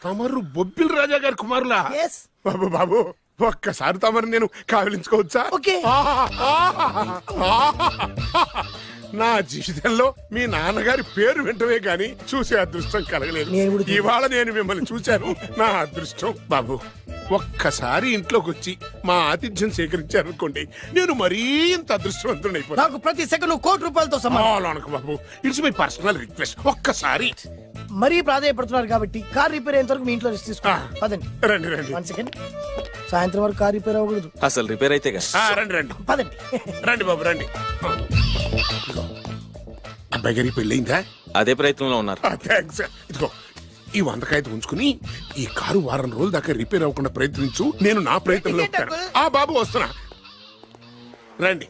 తమరు బొబ్బిల్ రాజా గారి కుమారులా? బాబు బాబు, ఒక్కసారి తమరు నేను కావలించుకోవచ్చా? నా జీవితంలో మీ నాన్నగారి పేరు వింటమే గాని చూసే అదృష్టం కలగలేదు. ఇవాళ నేను మిమ్మల్ని చూశాను, నా అదృష్టం. బాబు, ఒక్కసారి ఇంట్లోకి వచ్చి మా ఆతిథ్యం సేకరించారనుకోండి, నేను మరీ ఇంత అదృష్టవంతుడైపోతాను. నాకు ప్రతి సెకండ్ 1 కోటి రూపాయలతో సమానం. బాబు, ఇట్స్ మై పర్సనల్ రిక్వెస్ట్. ఒక్కసారి. మరీ ప్రాధాయపడుతున్నారు కాబట్టి కార్ రిపేర్ అయ్యేంత వరకు మీ ఇంట్లో రెస్ట్ తీసుకోండి. పదండి. రండి రండి. 1 సెకండ్. సాయంత్రం వరకు కార్ రిపేర్ అవ్వకూడదు. అసలు రిపేర్ అయితే రండి రండి. పదండి. రండి బాబు రండి. అబ్బాయి గారి పెళ్ళయిందా? అదే ప్రయత్నంలో ఉన్నారు. థ్యాంక్స్. ఇదిగో ఈ 100 కాగితం ఉంచుకుని ఈ కారు వారం రోజుల దాకా రిపేర్ అవ్వకుండా ప్రయత్నించు. నేను నా ప్రయత్నంలో ఉంటాను. బాబు వస్తున్నా. రండి.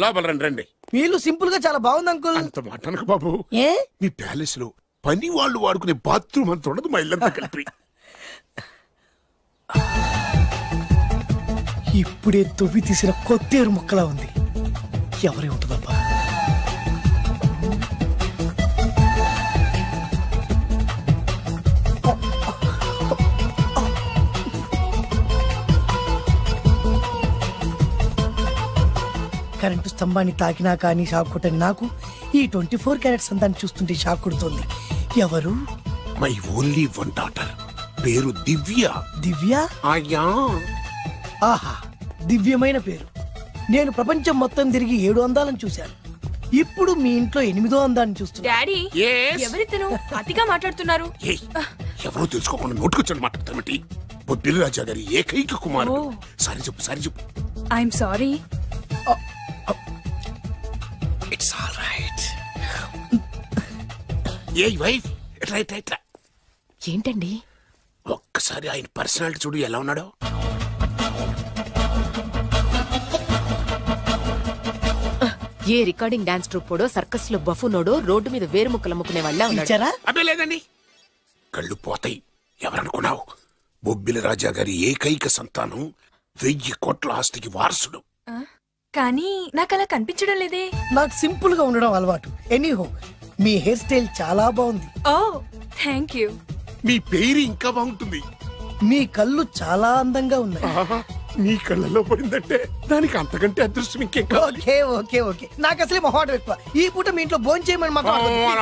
లోపల రండి రండి. మీ ఇల్లు సింపుల్ గా చాలా బాగుంది అంకుల్. అంత మాట అనకు బాబు. మీ ప్యాలెస్ లో పని వాళ్ళు వాడుకునే బాత్రూమ్ అంత ఉండదు మా ఇల్లంతా కలిపి. ఇప్పుడే తొవ్వి తీసిన కొత్తేరు ముక్కలా ఉంది. ఎవరే ఉంటుందబ్బా? కరెంటు స్తంభాన్ని తాకినా కానీ షాక్ కొట్టని నాకు ఈ 24 క్యారెట్స్ అందాన్ని చూస్తుంటే షాక్ కొడుతుంది. ఎవరు? My only 1 daughter. పేరు దివ్య. దివ్య? అయ్యా. ఆహా, దివ్యమైన పేరు. నేను ప్రపంచం మొత్తం తిరిగి 7 అందాలను చూశాను. ఇప్పుడు మీ ఇంట్లో 8వ అందాన్ని చూస్తున్నా. డాడీ, ఎవరితను అతిగా మాట్లాడుతున్నారు? ఎవరో తెలుసుకోకుండా నోటుకొచ్చాడు మాట్లాడతామటి. బొబ్బిల్ రాజా గారి ఏకైక కుమారుడు. సారీ చెప్పు, సారీ చెప్పు. I'm sorry. It's all right. A wife, right right. ఏంటండి? ఒక్కసారి ఆయన పర్సనాలిటీ చూడు ఎలా ఉన్నాడో. ఏ రికార్డింగ్ డాన్స్ ట్రూపోడో, సర్కస్ లో బఫునోడో రోడ్డు మీద వేరు ముక్కలు అమ్ముకునే వాళ్ళ ఉన్నాడు. అబ్బే లేదండి. కళ్ళు పోతాయి. ఎవరనుకున్నావు? బొబ్బిలి రాజా గారి ఏకైక సంతానం, 1000 కోట్ల ఆస్తికి వారసుడు. కానీ నాకు అలా కనిపించడం లేదే. నాకు సింపుల్ గా ఉండడం అలవాటు. ఎనీహో, మీ హెయిర్ స్టైల్ చాలా బాగుంది. ఓ థ్యాంక్ యూ. మీ పేరు ఇంకా బాగుంటుంది. మీ కళ్ళు చాలా అందంగా ఉన్నాయి. నీ కళ్ళలో పడిందంటే దానికి అంతకంటే అదృష్టం ఇంకేం కావాలి. Okay okay okay. నాకు అసలే మొహాటం ఎక్కువ. ఈ పూట మీ ఇంట్లో భోజనం చేయమని మాకు తప్పకుండా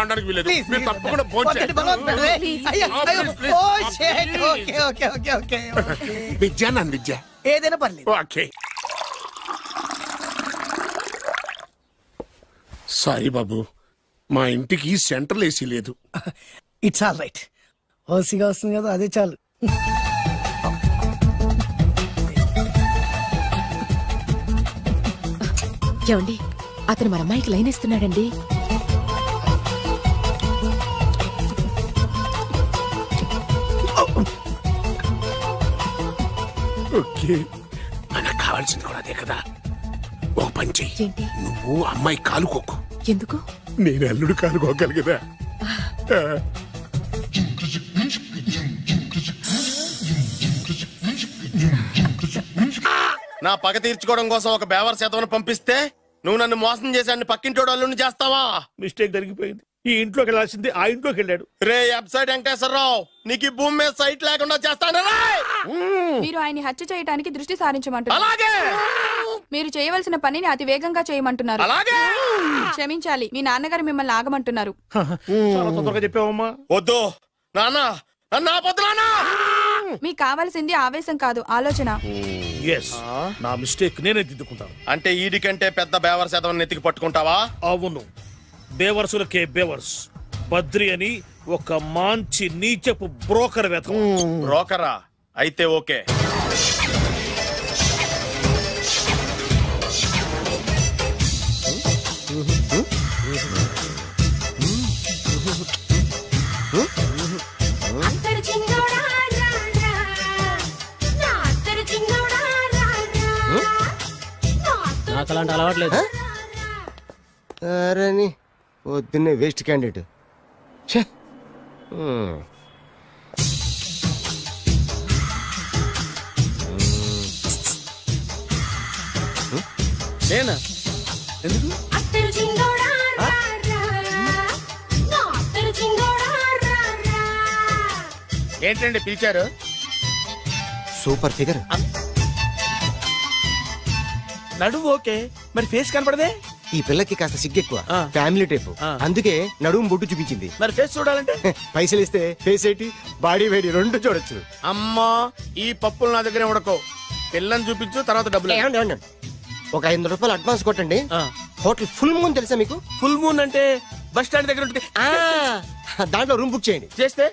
విద్య నన్ను విద్య ఏదైనా పర్లేదు. ఓకే. సారీ బాబు, మా ఇంటికి సెంట్రల్ ఏసీ లేదు. It's all right. ఓసీగా వస్తుంది కదా, అదే చాలు. ఏమండి, అతను మన అమ్మాయికి లైన్ ఇస్తున్నాడండి. ఓకే, మనకు కావాల్సింది కూడా అదే కదా. ఒక పని చెయ్యి, నువ్వు అమ్మాయి కాలుకోకు. ఎందుకు? నేను అల్లుడు కాలుకోగలి కదా. నా పగ తీర్చుకోవడం కోసం ఒక బేవర్ శాతం పంపిస్తే నువ్వు నన్ను మోసం చేశాన్ని పక్కింటోడు అల్లుని చేస్తావా? మిస్టేక్ జరిగిపోయింది. ఈ ఇంట్లోకి వెళ్ళాల్సింది ఆ ఇంట్లోకి వెళ్ళాడు. రే వెబ్సైట్ వెంకటేశ్వరరావు, నీకు ఈ భూమి మీద సైట్ లేకుండా చేస్తాను. మీరు ఆయన్ని హత్య చేయడానికి దృష్టి సారించమంటున్నారు. మీరు చేయవలసిన పనిని అతి వేగంగా చేయమంటున్నారు. క్షమించాలి, మీ నాన్నగారు మిమ్మల్ని ఆగమంటున్నారు. చాలా తొందరగా చెప్పావమ్మా. వద్దు నాన్న, నన్ను ఆపొద్దు నాన్న. మీకు కావాల్సింది ఆవేశం కాదు, ఆలోచన. ఎస్ నా మిస్టేక్ నేనే దిద్దుకుంటాను. అంటే ఈడికంటే పెద్ద బేవర్స్ ఎదవని నెత్తికి పట్టుకుంటావా? అవును, బేవర్సులకే బేవర్స్. బద్రి అని ఒక మంచి నీచపు బ్రోకర్ వెతకం. బ్రోకరా? అయితే ఓకే. నాకు అలాంటి అలవాట్లేదు. అరే పొద్దున్నే వేస్ట్ క్యాండిడేట్. నేనా? ఎందుకు? ఏంటండి పిలిచారు? Super figure. నడువు ఓకే, మరి ఫేస్ కనపడదే. ఈ పిల్లకి కాస్త సిగ్గెక్కువ, ఫ్యామిలీ టైప్, అందుకే నడుము బొట్టు చూపించింది. మరి ఫేస్ చూడాలంటే పైసలు ఇస్తే ఫేస్ ఏంటి బాడీ వేడి రెండు చూడొచ్చు. అమ్మా, ఈ పప్పులు నా దగ్గర ఉడకో. పిల్లని చూపించు, తర్వాత డబ్బులు. ఒక 500 రూపాయలు అడ్వాన్స్ కొట్టండి. హోటల్ ఫుల్ మూన్ తెలుసా మీకు? ఫుల్ మూన్ అంటే బస్ స్టాండ్ దగ్గర ఉంటుంది. దాంట్లో రూమ్ బుక్ చేయండి. చేస్తే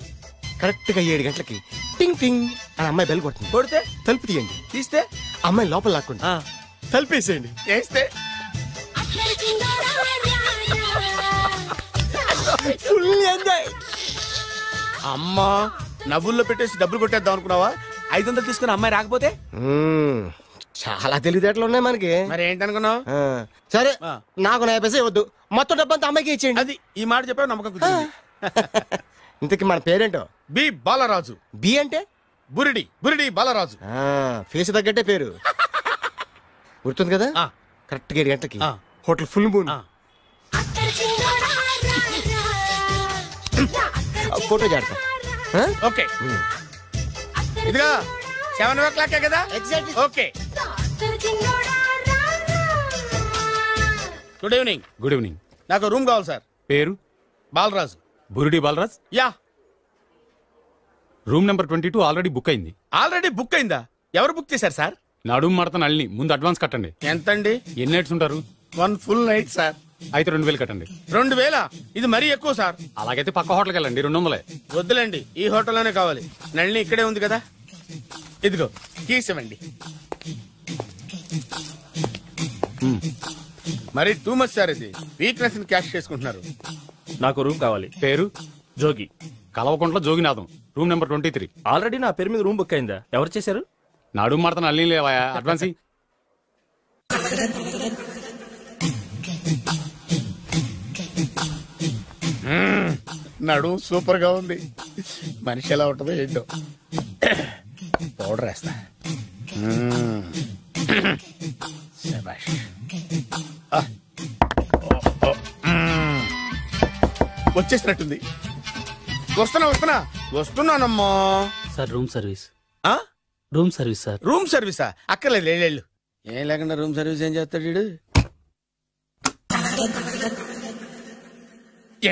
కరెక్ట్ గా 7 గంటలకి టింగ్ టింగ్ అని అమ్మాయి బెల్ కొడుతుంది. కొడితే తలుపు తీయండి. తీస్తే అమ్మాయి లోపల లాక్కుంటా తలుపేసేయండి. చేస్తే ఫుల్ ఎంజాయ్. అమ్మా, నవ్వుల్లో పెట్టేసి డబ్బులు కొట్టేద్దాం అనుకున్నావా? 500 తీసుకుని అమ్మాయి రాకపోతే? చాలా తెలివితేటలు ఉన్నాయి మనకి. మరి ఏంటనుకున్నావు? సరే, నాకు 50 పైసే వద్దు, మొత్తం డబ్బంతా అమ్మాయికి ఇచ్చేయండి. అది ఈ మాట చెప్పావు, నమ్మకం కుదిరింది. ఇంతకీ మన పేరేంటో? బి బాలరాజు. బి అంటే బురిడి. బురిడి బాలరాజు. ఫేస్ తగ్గట్టే పేరు. గుర్తుంది కదా? కరెక్ట్ గా 7 గంటలకి హోటల్ ఫుల్ మూన్. ఫోటో చేడతా. ఓకే, ఇదిగా 7 o'clock కదా? Exactly. Okay. Good evening. Good evening. నాకు రూమ్ కావాలి సార్. పేరు? Balaraju. Burudi Balaraj. Yeah. Room number 22 already book అయింది. ఆల్రెడీ బుక్ అయిందా? ఎవరు బుక్ చేశారు సార్? నడుము మడత నల్ని. ముందు అడ్వాన్స్ కట్టండి. ఎంతండి? ఎన్ని నైట్స్ ఉంటారు? 1 full night సార్. అయితే 2000 కట్టండి. 2000? ఇది మరీ ఎక్కువ సార్. అలాగైతే పక్క హోటల్కి వెళ్ళండి, 200. వద్దులేండి, ఈ హోటల్లోనే కావాలి. నళిని ఇక్కడే ఉంది కదా. ఇదిగో కీస్ ఇవ్వండి. మరి టూ మచ్ సార్, ఇది వీక్నెస్ ని క్యాష్ చేసుకుంటున్నారు. నాకు రూమ్ కావాలి. పేరు? Jogi. Kalavakuntla Joginatham. Room number 23. Already నా పేరు మీద రూమ్ బుక్ అయిందా? ఎవరు చేశారు? నడుము మడత నల్లి లేవా? అడ్వాన్స్. నడు సూపర్ గా ఉంది. మనిషి ఎలా ఉంటుందో ఏంటో. పౌడర్ వేస్తా. వచ్చేసినట్టుంది. వస్తున్నానమ్మా. Sir room service. Room service sir. Room సర్వీసా? అక్కర్లేదు, లేళ్ళు. ఏం లేకుండా రూమ్ సర్వీస్ ఏం చేస్తాడు వీడు?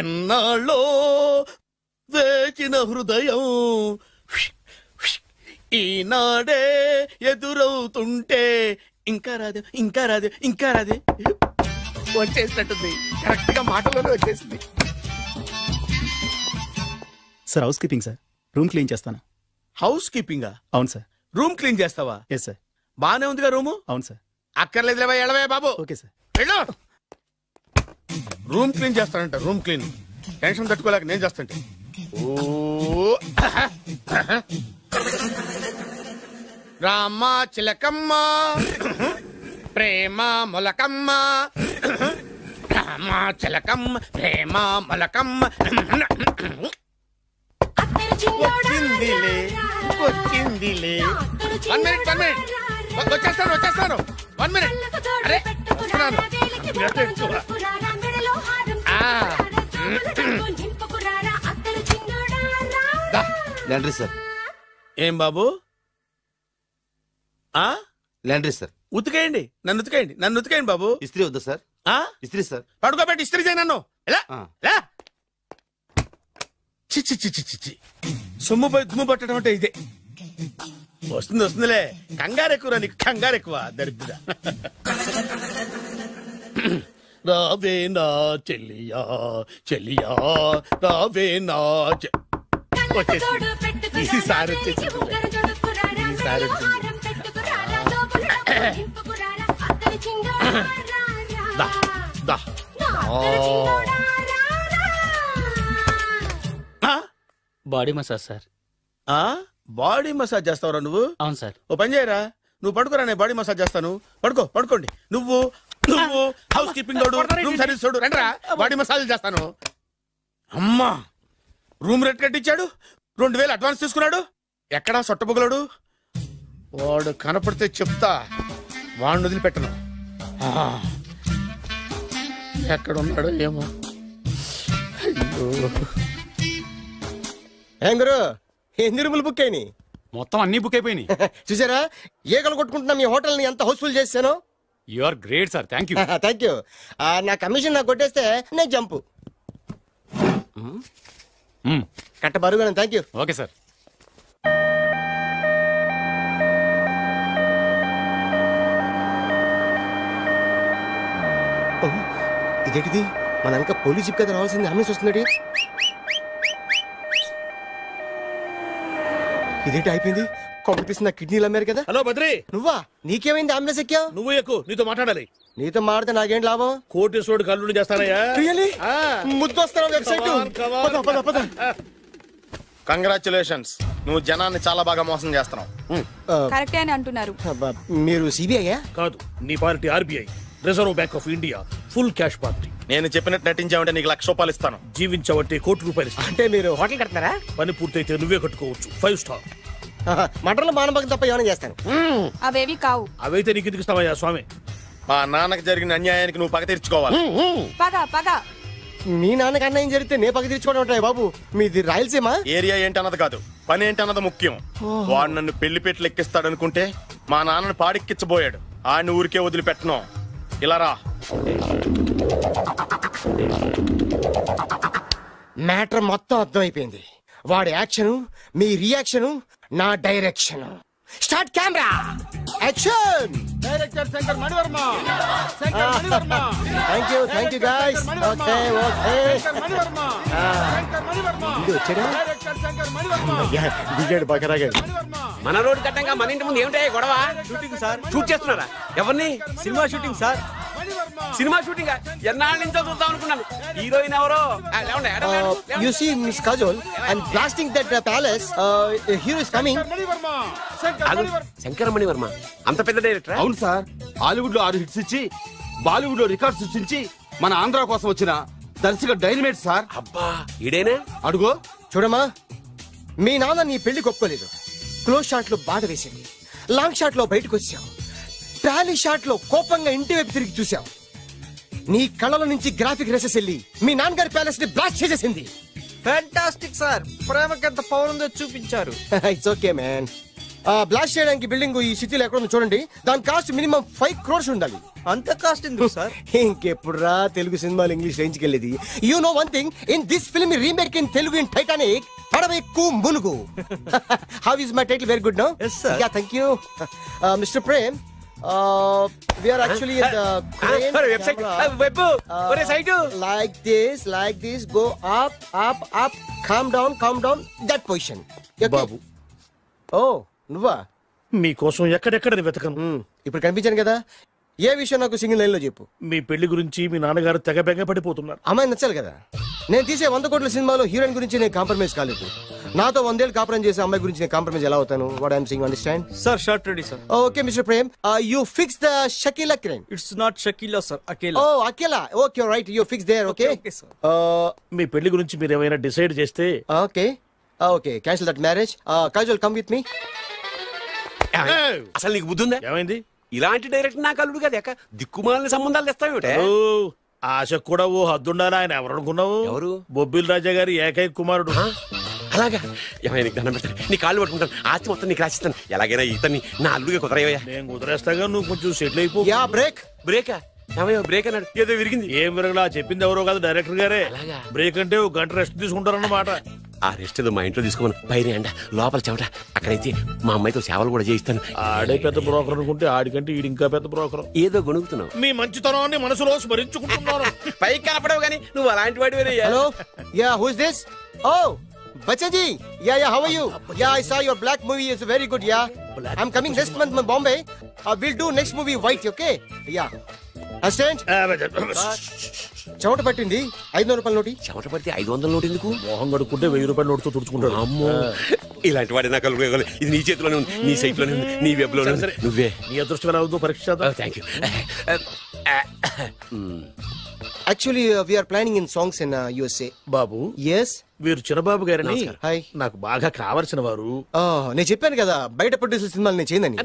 ఎన్నాళ్ళో వేచిన హృదయం ఈనాడే ఎదురవుతుంటే ఇంకా రాదే వచ్చేసినట్టుంది. కరెక్ట్ గా మాటలోనే వచ్చేసింది. Sir housekeeping sir. Room clean చేస్తాను. హౌస్ కీపింగా? అవును సార్. రూమ్ క్లీన్ చేస్తావా? Yes sir. బానే ఉందిగా రూము? అవును సార్. అక్కర్లేదు, ఎడవే బాబు. Okay sir. వెళ్ళు. రూమ్ క్లీన్ చేస్తానంట. రూమ్ క్లీన్ టెన్షన్ తట్టుకోలేక నేను చేస్తాంటే. ఓ రామ చిలకమ్మ ప్రేమ మొలకమ్మ, రామ చిలకమ్మ ప్రేమ మొలకమ్మ. వచ్చిందిలే. 1 minute. వచ్చేస్తాను. 1 minute. అరే వస్తున్నాను. Laundry sir. ఏం బాబు? Laundry sir. ఉతికేయండి, నన్ను ఉతికేయండి బాబు. ఇస్త్రీ వద్దా సార్? ఇస్త్రీ సార్. పడుకోబెట్టి ఇస్త్రీ చేయి నన్ను. ఎలా చిచ్చి సొమ్ము పోయి దుమ్ము పట్టడం అంటే ఇదే. వస్తుంది వస్తుందిలే. కంగారు ఎక్కువ నీకు, కంగారు ఎక్కువ దరిద్ర. రావే నా చెల్లియా చెల్లియా రావే నా ఈసారి వచ్చేసి body massage sir. Body massage చేస్తావురా నువ్వు? అవును సార్. ఓ పని చేయరా, నువ్వు పడుకోరా, నేను బాడీ మసాజ్ చేస్తాను. పడుకోండి. నువ్వు హౌస్ కీపింగ్ తోడు, రూమ్ సర్వీస్ తోడు, రండిరా బాడీ మసాజ్ చేస్తాను. అమ్మా, రూమ్ రేట్ కట్టించాడు, 2000 అడ్వాన్స్ తీసుకున్నాడు. ఎక్కడా సొట్టబుగలాడు? వాడు కనపడితే చెప్తా, వాడిని వదిలిపెట్టను. ఎక్కడున్నాడో ఏమో. ఏం గురు, ఎన్ని రూములు బుక్ అయినాయి? మొత్తం అన్ని బుక్ అయిపోయినాయి. చూసారా ఈగలు కొట్టుకుంటున్నా మీ హోటల్ ని ఎంత హౌస్ఫుల్ చేశాను. You are great sir. Thank you. Thank you. నా కమిషన్ నాకు కొట్టేస్తే నేను జంపు కట్ట బరువుగా. Thank you. Okay sir. ఇదేంటిది, మన వెనక పోలీస్ జిప్ కదా రావాల్సింది, అంబులెన్స్ వస్తుంది. ఇదేంటి అయిపోయింది? కాంపిటీషన్ నా కిడ్నీలు అమ్మారు కదా. హలో బద్రి, నువ్వా? నీకేమైంది? అంబులెన్స్ ఎక్కావు? నువ్వు ఎక్కువ, నీతో మాట్లాడాలి. నీతో మాడితే నాకేం లాభం? కోటేశ్వరుడు కల్లుడు చేస్తానయ్యా. ముద్దొస్తాను వెబ్సైట్. కంగ్రాచులేషన్స్, నువ్వు జనాన్ని చాలా బాగా మోసం చేస్తున్నావు. కరెక్టే అని అంటున్నారు. మీరు సిబిఐ కాదు, నీ party RBI, reserve bank of India, full cash party. నేను చెప్పినట్టు నటించావంటే నీకు ₹1,00,000 ఇస్తాను. జీవించావంటే ₹1,00,00,000 ఇస్తాను. అంటే మీరు హోటల్ కడతారా? పని పూర్తయితే నువ్వే కట్టుకోవచ్చు 5 స్టార్. మటన్లో మానభంగం తప్ప ఏమైనా చేస్తాను. అవేవి కావు. అవైతే నీకు ఎందుకు ఇస్తావయ్యా స్వామి? మా నాన్నకి జరిగిన అన్యాయానికి నువ్వు పగ తీర్చుకోవాలి. పగ మీ నాన్నకి అన్యాయం జరిగితే నే పగ తీర్చుకోవడం ఉంటాయి బాబు. మీది రాయలసీమ. ఏరియా ఏంటన్నది కాదు, పని ఏంటన్నది ముఖ్యం. వాడు నన్ను పెళ్లిపెట్లు ఎక్కిస్తాడనుకుంటే మా నాన్నను పాడెక్కించబోయాడు. ఆడిని ఊరికే వదిలిపెట్టను. ఇలా రా. మ్యాటర్ మొత్తం అర్థమైపోయింది. వాడి యాక్షన్, మీ రియాక్షన్, నా direction. Start camera, action. Director Shankar Mani Varma. Thank you guys. Okay దిగాడు బకరాగాడు. మన రోడ్డు కట్టంగా మన ఇంటి ముందు ఏమిటాయి గొడవ? Shooting sir. షూట్ చేస్తున్నారా? ఎవరిని? Cinema shooting sir. Cinema shooting ఎన్నాళ్ళ నుంచో చూద్దాం అనుకున్నాను. హీరోయిన్ ఎవరో? You see Miss Kajol, I'm blasting that palace. Hero is coming. Shankara Mani Varma అంత పెద్ద డైరెక్టర్? అవును సార్. హాలీవుడ్ లో 6 హిట్స్ ఇచ్చి బాలీవుడ్ లో రికార్డ్ సృష్టించి మన ఆంధ్ర కోసం వచ్చిన దర్శక డైనమేట్ సార్. అబ్బా, ఇడేనా? అడుగో చూడమ్మా, మీ నాన్న నీ పెళ్లి ఒప్పుకోలేదు. క్లోజ్ షాట్ లో బాధ వేసింది, లాంగ్ షాట్ లో బయటకు వచ్చావు, ట్రాలీ షాట్ లో కోపంగా ఇంటి వైపు తిరిగి చూసావు. నీ కళ్ళల నుంచి గ్రాఫిక్ రెసెస్ వెళ్ళి మీ నాన్నగారి ప్యాలెస్ ని బ్లాస్ట్ చేసేసింది. ఫ్యాంటాస్టిక్ సార్, ప్రేమకి ఎంత పవర్ ఉందో చూపించారు. It's okay man. బ్లాస్ట్ చేయడానికి బిల్డింగ్ ఈ సిటీలో ఎక్కడ ఉందో చూడండి. దాని కాస్ట్ మినిమం 5 crores ఉండాలి. అంత కాస్ట్ ఎందుకు సార్? ఇంకెప్పుడురా తెలుగు సినిమాలు ఇంగ్లీష్ రేంజ్ కి వెళ్ళేది. You know one thing, in this film remake in Telugu in Titanic, పడవెక్కు మునుగు. How is my title? Very good no. yes sir. Yeah, thank you. Mr. Prem, we are actually in the crane website. Web site. Like this, go up, calm down, that position. Babu, Oh, నువ్వా? మీకోసం ఎక్కడెక్కడ వెతకను. ఇప్పుడు కనిపించాను కదా. ఏ విషయం నాకు single line లో చెప్పు. మీ పెళ్లి గురించి మీ నాన్నగారు తెగ బెగ పడిపోతున్నారు. అమ్మాయి నచ్చాలి కదా. నేను తీసే 100 కోట్ల సినిమాలో హీరోయిన్ గురించి నేను కాంప్రమైజ్ కాలేదు. నాతో 100 ఏళ్ళు కాపురం చేసే అమ్మాయి గురించి నేను కాంప్రమైజ్ ఎలా అవుతాను? What I'm saying, understand? Sir shot ready sir. Okay mister Prem, you fix the Shakeela crane. It's not Shakeela sir, Akela. Oh Akela. Okay right, you fix there. Okay మీ పెళ్లి గురించి మీరు ఏమైనా డిసైడ్ చేస్తే. Okay cancel that marriage. Kajal come with me. అసలు నీకు బుద్ధి ఉందా? ఏమైంది? ఇలాంటి డైరెక్టర్ నాకు అల్లుడు కదా, దిక్కుమాలని సంబంధాలు తెస్తావేమిటే? ఆశ కూడా ఓ హద్దుండాలి. ఆయన ఎవరు అనుకున్నావు? ఎవరు? బొబ్బిల్ రాజా గారి ఏకైక కుమారుడు. అలాగా? ఏమైనా నీకు దండం పెడతాను, నీ కాళ్ళు పట్టుకుంటాను, ఆస్తి మొత్తం నీకు రాసిస్తాను. ఎలాగైనా ఇతన్ని నా అల్లుడిగా కుదరయ్యా. నేను కుదిరేస్తాగా, నువ్వు కొంచెం సెటిల్ అయిపో. బ్రేకా? బ్రేక్ అన్నాడు, ఏదో విరిగింది. ఏం విరగలా? చెప్పింది ఎవరో కాదు, డైరెక్టర్ గారే. బ్రేక్ అంటే 1 గంట రెస్ట్ తీసుకుంటారన్నమాట. ఆ రెస్ట్ ఏదో మా ఇంట్లో తీసుకోమను. బయట అంట లోపల చెమట. అక్కడైతే మా అమ్మాయితో సేవలు కూడా చేయిస్తాను. ఆడే పెద్ద బ్రోకర్ అనుకుంటే ఆడికంటే ఈడు ఇంకా పెద్ద బ్రోకర్. ఏదో గొనుగుతున్నావు. మీ మంచితనాన్ని మనసులో స్మరించుకుంటున్నాను. పైకి కనపడవు కానీ నువ్వు అలాంటి వాడివేనే. Hello yeah who is this? Oh Bachchaji yeah yeah how are you? Yeah I saw your Black movie is very good. Yeah I am coming next month to Bombay. Will do next movie White. Okay yeah assistant. చెమట పట్టింది 500 రూపాయల నోటి. చెమట పడితే 500 note ఎందుకు? మొహం కడుక్కుంటే 1000 రూపాయల నోటుతో తుడుచుకుంటాడు. అమ్మో ఇలాంటి వాడి నాకు ఇది నీ చేతిలోనే ఉంది, నీ సైట్ లోనే ఉంది, నీ వెబ్ లోనే ఉంది. నువ్వే నీ అదృష్టం ఎలా ఉందో పరీక్ష. Thank you. Actually, we are planning in songs in USA. బాబు ఎస్ వీరు చిన్నబాబు గారని హాయ్. నాకు బాగా కావలసిన వారు. నేను చెప్పాను కదా బయట ప్రొడ్యూసర్ సినిమాలు నేను చేయదని.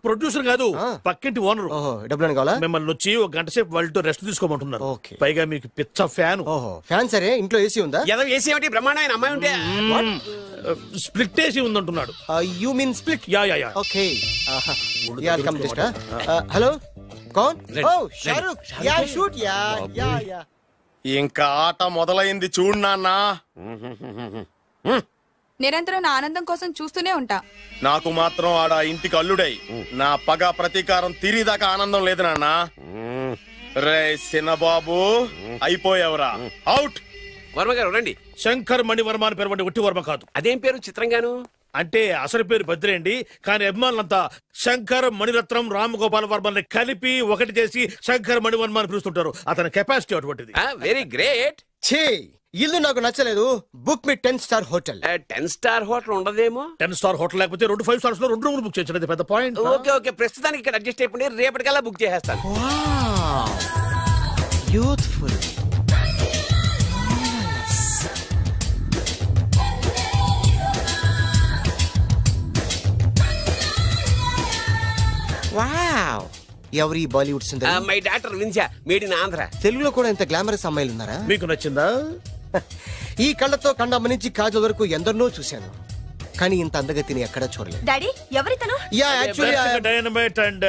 ప్రొడ్యూసర్ కాదు పక్కింటి ఓనర్. డబ్బులు కావాలా? మిమ్మల్ని వచ్చి ఒక గంట సేపు వాళ్ళతో రెస్ట్ తీసుకోమంటున్నారు. పైగా మీకు పిచ్చ ఫ్యాన్. ఫ్యాన్ సరే ఇంట్లో ఏసీ ఉందా? ఏసీ ఏమిటి బ్రహ్మాండమైన అమ్మాయి ఉంటే స్ప్లిట్ ఏసీ ఉందంటున్నాడు. You mean split? Yeah yeah yeah. Okay yeah come just. Hello కౌన్? Oh Shahrukh. Yeah shoot. Yeah yeah yeah. ఇంకా ఆట మొదలైంది చూడు నాన్న. నిరంతరం నా ఆనందం కోసం చూస్తూనే ఉంటా. నాకు మాత్రం ఆడ ఇంటికి అల్లుడై నా పగ ప్రతీకారం తీరిదాకా ఆనందం లేదు నాన్న. రే సిన్నబాబు అయిపోయావురా. అవుట్. వర్మ గారు రండి. శంకర్ మణివర్మ అని పేరు ఒట్టి వర్మ కాదు. అదేం పేరు చిత్రంగాను? అంటే అసలు పేరు భద్రేండి, కానీ అభిమానులంతా శంకర్ మణిరత్నం రామగోపాల్ వర్మని కలిపి ఒకటి చేసి శంకర్ మణివర్మ అని పిలుస్తుంటారు. అతని కెపాసిటీ అటువంటిది. Very great. ఛీ ఇల్లు నాకు నచ్చలేదు. బుక్ మీ 10 స్టార్ హోటల్. 10 స్టార్ హోటల్ ఉండదేమో. 10 స్టార్ హోటల్ లేకపోతే 2 5 స్టార్స్ లో 2 రూములు బుక్ చేయొచ్చు. పెద్ద పాయింట్. ఓకే ఓకే ప్రస్తుతానికి ఇక్కడ అడ్జస్ట్ అయిపోయి రేపటికల్లా బుక్ చేసేస్తాను. బ్యూటిఫుల్. వావ్. ఎవరి బాలీవుడ్ సుందరి? మై డాక్టర్ విన్సా, మేడ్ ఇన్ ఆంధ్ర. తెలుగులో కూడా ఇంత గ్లామరస్ అమ్మాయిలు ఉన్నారా? మీకు నచ్చిందా? ఈ కళ్ళతో కండమ్మ నుంచి కాజల్ వరకు ఎందరినో చూశాను, కానీ ఇంత అందగతిని ఎక్కడా చూడలేదు. డాడీ ఎవరితను? Yeah actually dynamite and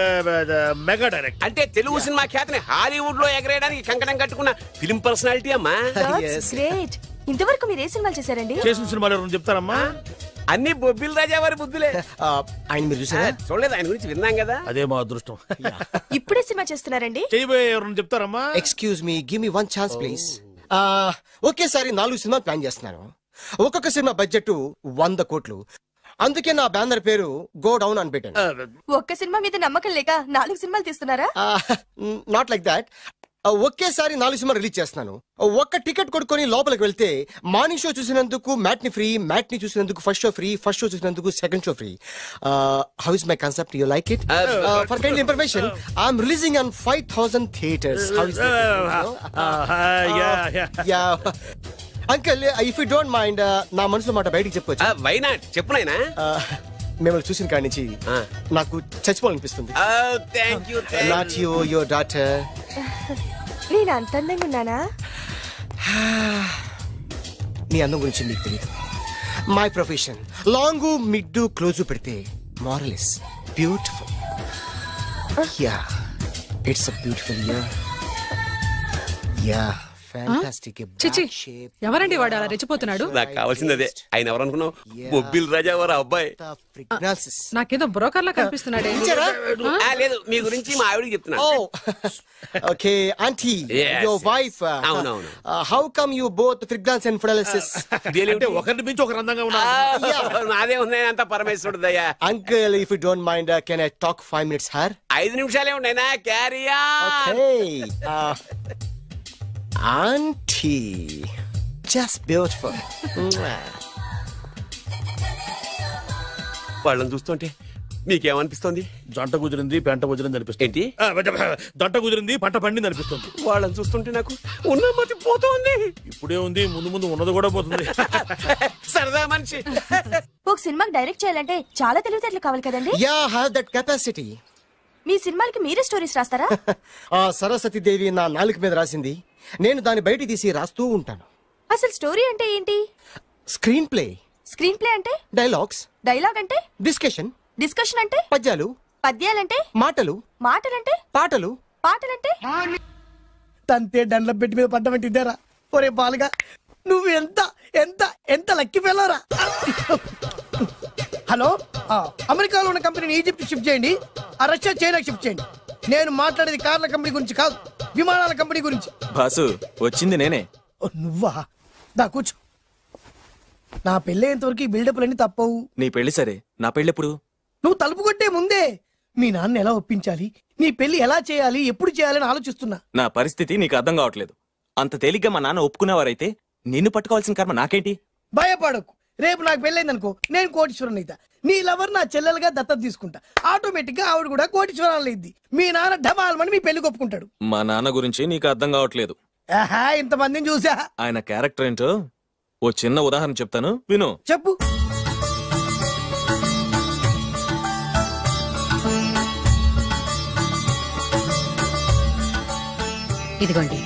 mega direct. అంటే తెలుగు సినిమా ఖ్యాతిని హాలీవుడ్ లో ఎగరేయడానికి కంకణం కట్టుకున్న ఫిల్మ్ పర్సనాలిటీ అమ్మా. గ్రేట్. ఇంతవరకు మీరు ఏ సినిమాలు చేశారండి? చేసిన సినిమాలు ఎవరు చెప్తారమ్మా? అన్ని బొబ్బిల్ రాజా వారి బుద్ధులే. ఆయన మీరు చూసారా? చూడలేదు, ఆయన గురించి విన్నాం కదా. అదే మా అదృష్టం. ఇప్పుడే సినిమా చేస్తున్నారండి? చేయబోయే ఎవరు చెప్తారమ్మా? Excuse me, give me 1 chance please. ఒకేసారి 4 సినిమా ప్లాన్ చేస్తున్నాను. ఒక్కొక్క సినిమా బడ్జెట్ 100 కోట్లు. అందుకే నా బ్యానర్ పేరు గో డౌన్ అని పెట్టాను. ఒక్క సినిమా మీద నమ్మకం లేక 4 సినిమాలు తీస్తున్నారా? Not like that. ఒకేసారి 4 సినిమా రిలీజ్ చేస్తున్నాను. ఒక్క టికెట్ కొనుక్కొని లోపలికి వెళ్తే మార్నింగ్ షో చూసినందుకు మ్యాట్ని ఫ్రీ, మ్యాట్ని చూసినందుకు first show free, first show చూసినందుకు second show free. How is my concept? You like it? For kind information, I am releasing on 5000 theatres. How is yeah uncle, if you don't mind నా మనసులో మాట బయటికి చెప్పొచ్చు? Why not? చెప్పు నాయనా. మిమ్మల్ని చూసిన కాడి నుంచి నాకు చచ్చిపోవాలనిపిస్తుంది. Not you, your daughter. నేను అంత అందంగా ఉన్నానా? నీ అందం గురించి నీకు తెలియదు. My profession long mid close పెడితే moral is beautiful. Yeah it's a beautiful year. Yeah fantastic. చిచి ఎవరండి వాడు అలా రెచ్చిపోతున్నాడు? నాకు కావాల్సింది అదే. ఆయన ఎవరనుకున్నావు? బొబ్బిల్ రాజా వారు అబ్బాయి. నాకేదో బ్రోకర్ లా కనిపిస్తున్నాడే. లేదు, మీ గురించి మా ఆవిడకి చెప్తున్నా. Okay aunty, your wife. అవునవును. How come you both fragrance and fidelities? అంటే ఒకరిని మించి ఒకరు అందంగా ఉన్నారు. నాదే ఉన్నాయి అంత పరమేశ్వరుడు దయ్యా. Uncle, if you don't mind, can I talk 5 minutes her? 5 నిమిషాలే ఉన్నాయినా. Carry on. Okay Auntie, just beautiful. వాళ్ళని చూస్తుంటే మీకేమనిపిస్తుంది? జంట కుదిరింది పెంట కుదిరింది అనిపిస్తుంది. ఏంటి? జంట కుదిరింది పంట పండింది అనిపిస్తుంది. వాళ్ళని చూస్తుంటే నాకు ఉన్న మతి పోతుంది. ఇప్పుడే ఉంది, ముందు ముందు ఉన్నది కూడా పోతుంది. సరదా మనిషి. ఒక సినిమాకి డైరెక్ట్ చేయాలంటే చాలా తెలివితేటలు కావాలి కదండి? Yeah, have that capacity. మీ సినిమాలకి మీరే స్టోరీస్ రాస్తారా? సరస్వతి దేవి నా నాలుక మీద రాసింది, నేను దాన్ని బయట తీసి రాస్తూ ఉంటాను. అసలు స్టోరీ అంటే ఏంటి? Screen play. స్క్రీన్ ప్లే అంటే? డైలాగ్స్. డైలాగ్ అంటే? డిస్కషన్. డిస్కషన్ అంటే? పద్యాలు. పద్యాలంటే? మాటలు. మాటలంటే? పాటలు. పాటలంటే? తంతే దండ్ల పెట్టి మీద పడ్డమంటే ఇద్దరా? ఒరే బాలుగా, నువ్వు ఎంత ఎంత ఎంత లక్కీ ఫెలోరా. హలో, అమెరికాలో ఉన్న కంపెనీని ఈజిప్ట్ షిఫ్ట్ చేయండి, రష్యా చైనా షిఫ్ట్ చేయండి. నేను మాట్లాడేది కార్ల కంపెనీ గురించి కాదు, విమానాల కంపెనీ గురించి. బాసు వచ్చింది నేనే. నువ్వా? దా కూర్చో. నా పెళ్ళేంతవరకు ఈ బిల్డప్లన్నీ తప్పవు. నీ పెళ్లి సరే, నా పెళ్ళెప్పుడు? నువ్వు తలుపు కొట్టే ముందే మీ నాన్న ఎలా ఒప్పించాలి, నీ పెళ్లి ఎలా చేయాలి, ఎప్పుడు చేయాలని ఆలోచిస్తున్నా. నా పరిస్థితి నీకు అర్థం కావట్లేదు. అంత తేలిగ్గా మా నాన్న ఒప్పుకునేవారైతే నిన్ను పట్టుకోవాల్సిన కర్మ నాకేంటి? భయపడకు, రేపు నాకు పెళ్ళైందనుకో నేను కోటీశ్వరుని అయితా. నీ లవర్ నా చెల్లెలుగా దత్తత తీసుకుంటా. ఆటోమేటిక్ గా ఆవిడ కూడా కోటీశ్వరాలు అయింది. మీ నాన్న ఢమాల్మని మీ పెళ్లి ఒప్పుకుంటాడు. మా నాన్న గురించి నీకు అర్థం కావట్లేదు. ఇంతమందిని చూసా. ఆయన క్యారెక్టర్ ఏంటో ఓ చిన్న ఉదాహరణ చెప్తాను, విను. చెప్పు. ఇదిగోండి.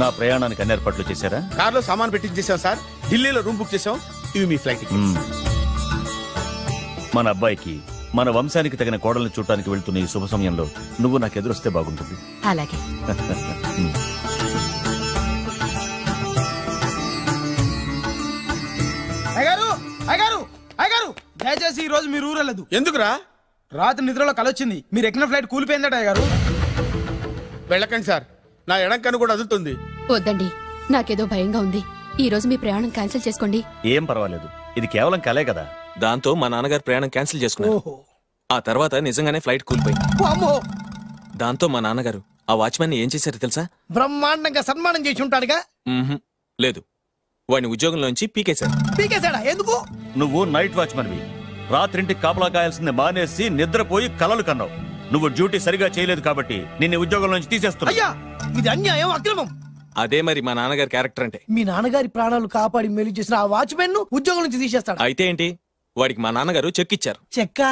నా ప్రయాణానికి అన్ని ఏర్పాట్లు చేశారా? కార్లో సామాన్ పెట్టించేసాం సార్, ఢిల్లీలో రూమ్ బుక్ చేసాం. ఇవి మీ ఫ్లైట్ టికెట్స్. మన అబ్బాయికి మన వంశానికి తగిన కోడల్ని చూడటానికి వెళ్తున్న ఈ శుభ సమయంలో నువ్వు నాకు ఎదురొస్తే బాగుంటుంది. అలాగే. అయ్యగారు, అయ్యగారు, అయ్యగారు, దయచేసి ఈ రోజు మీరు ఊరెళ్ళదు. ఎందుకురా? రాత్రి నిద్రలో కలొచ్చింది. మీరు ఎక్కిన ఫ్లైట్ కూలిపోయిందట అయ్యగారు. వెళ్ళకండి సార్, నా ఎడంకన్ను కూడా అదులుతుంది. వద్దండి, నాకేదో భయంగా ఉంది. ఈ రోజు మీ ప్రయాణం క్యాన్సిల్ చేసుకోండి. ఏం పర్వాలేదు, ఇది కేవలం కలే కదా. దాంతో మా నాన్నగారు ప్రయాణం క్యాన్సిల్ చేసుకున్నారు. ఆ తర్వాత నిజంగానే ఫ్లైట్ కూలిపోయింది. దాంతో మా నాన్నగారు ఆ వాచ్మెన్ ఏం చేశారో తెలుసా? బ్రహ్మాండంగా సన్మానం చేసి ఉంటాడుగా. లేదు, వాడిని ఉద్యోగంలోంచి పీకేశారు. పీకేశాడా? ఎందుకు? నువ్వు నైట్ వాచ్మన్వి. రాత్రింటికి కాపలా కాయాల్సింది మానేసి నిద్రపోయి కలలు కన్నావు. నువ్వు డ్యూటీ సరిగా చేయలేదు కాబట్టి నిన్ను ఉద్యోగంలోంచి తీసేస్తున్నా. అయ్యా, ఇది అన్యాయం, అక్రమం. అదే మరి మా నాన్నగారి క్యారెక్టర్ అంటే. మీ నాన్నగారి ప్రాణాలు కాపాడి మేలు చేసిన ఆ వాచ్మెన్ ను ఉద్యోగం నుంచి తీసేస్తాడు. అయితే ఏంటి, వాడికి మా నాన్నగారు చెక్ ఇచ్చారు. చెక్కా?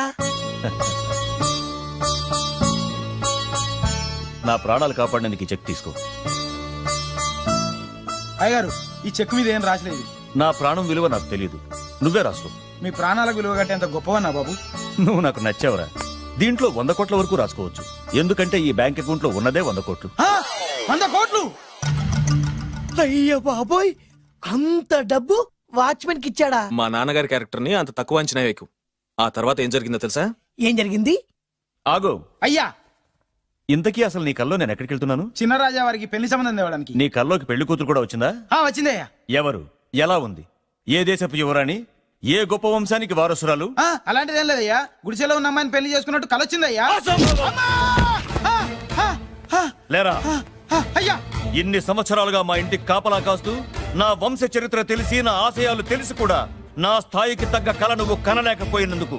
నా ప్రాణాలు కాపాడడానికి చెక్ తీసుకో. అయ్యగారు, ఈ చెక్ మీద ఏం రాసలేదు. నా ప్రాణం విలువ నాకు తెలియదు, నువ్వే రాసుకో. మీ ప్రాణాలకు విలువ కట్టేంత గొప్పవన్నా బాబు. నువ్వు నాకు నచ్చావురా. దీంట్లో 100 కోట్ల వరకు రాసుకోవచ్చు, ఎందుకంటే ఈ బ్యాంక్ అకౌంట్ లో ఉన్నదే 100 కోట్లు. 100 కోట్లు? అయ్యో బాబోయ్, అంత డబ్బు వాచ్మెన్ కి ఇచ్చాడా? మా నాన్నగారి క్యారెక్టర్ ని అంత తక్కువ అంచనా వేయకు. ఆ తర్వాత ఏం జరిగిందో తెలుసా? ఏం జరిగింది? ఆగో. అయ్యా, ఇంతకీ అసలు నీ కల్లో నేను ఎక్కడికి వెళ్తున్నాను? చిన్నరాజా వారికి పెళ్లి సంబంధం తేవడానికి. నీ కల్లోకి పెళ్లి కూతురు కూడా వచ్చిందా? వచ్చిందయ్యా. ఎవరు? ఎలా ఉంది? ఏ దేశపు యువరాణి? ఏ గొప్ప వంశానికి వారసురాలు? అలాంటిదేం లేదయ్యా. గుడిసెలో ఉన్న అమ్మాయిని పెళ్లి చేసుకున్నట్టు కలొచ్చిందయ్యా. లేరా? అయ్యా, ఇన్ని సంవత్సరాలుగా మా ఇంటికి కాపలా కాస్తూ నా వంశ చరిత్ర తెలిసి నా ఆశయాలు తెలిసి కూడా నా స్థాయికి తగ్గ కళ నువ్వు కనలేకపోయినందుకు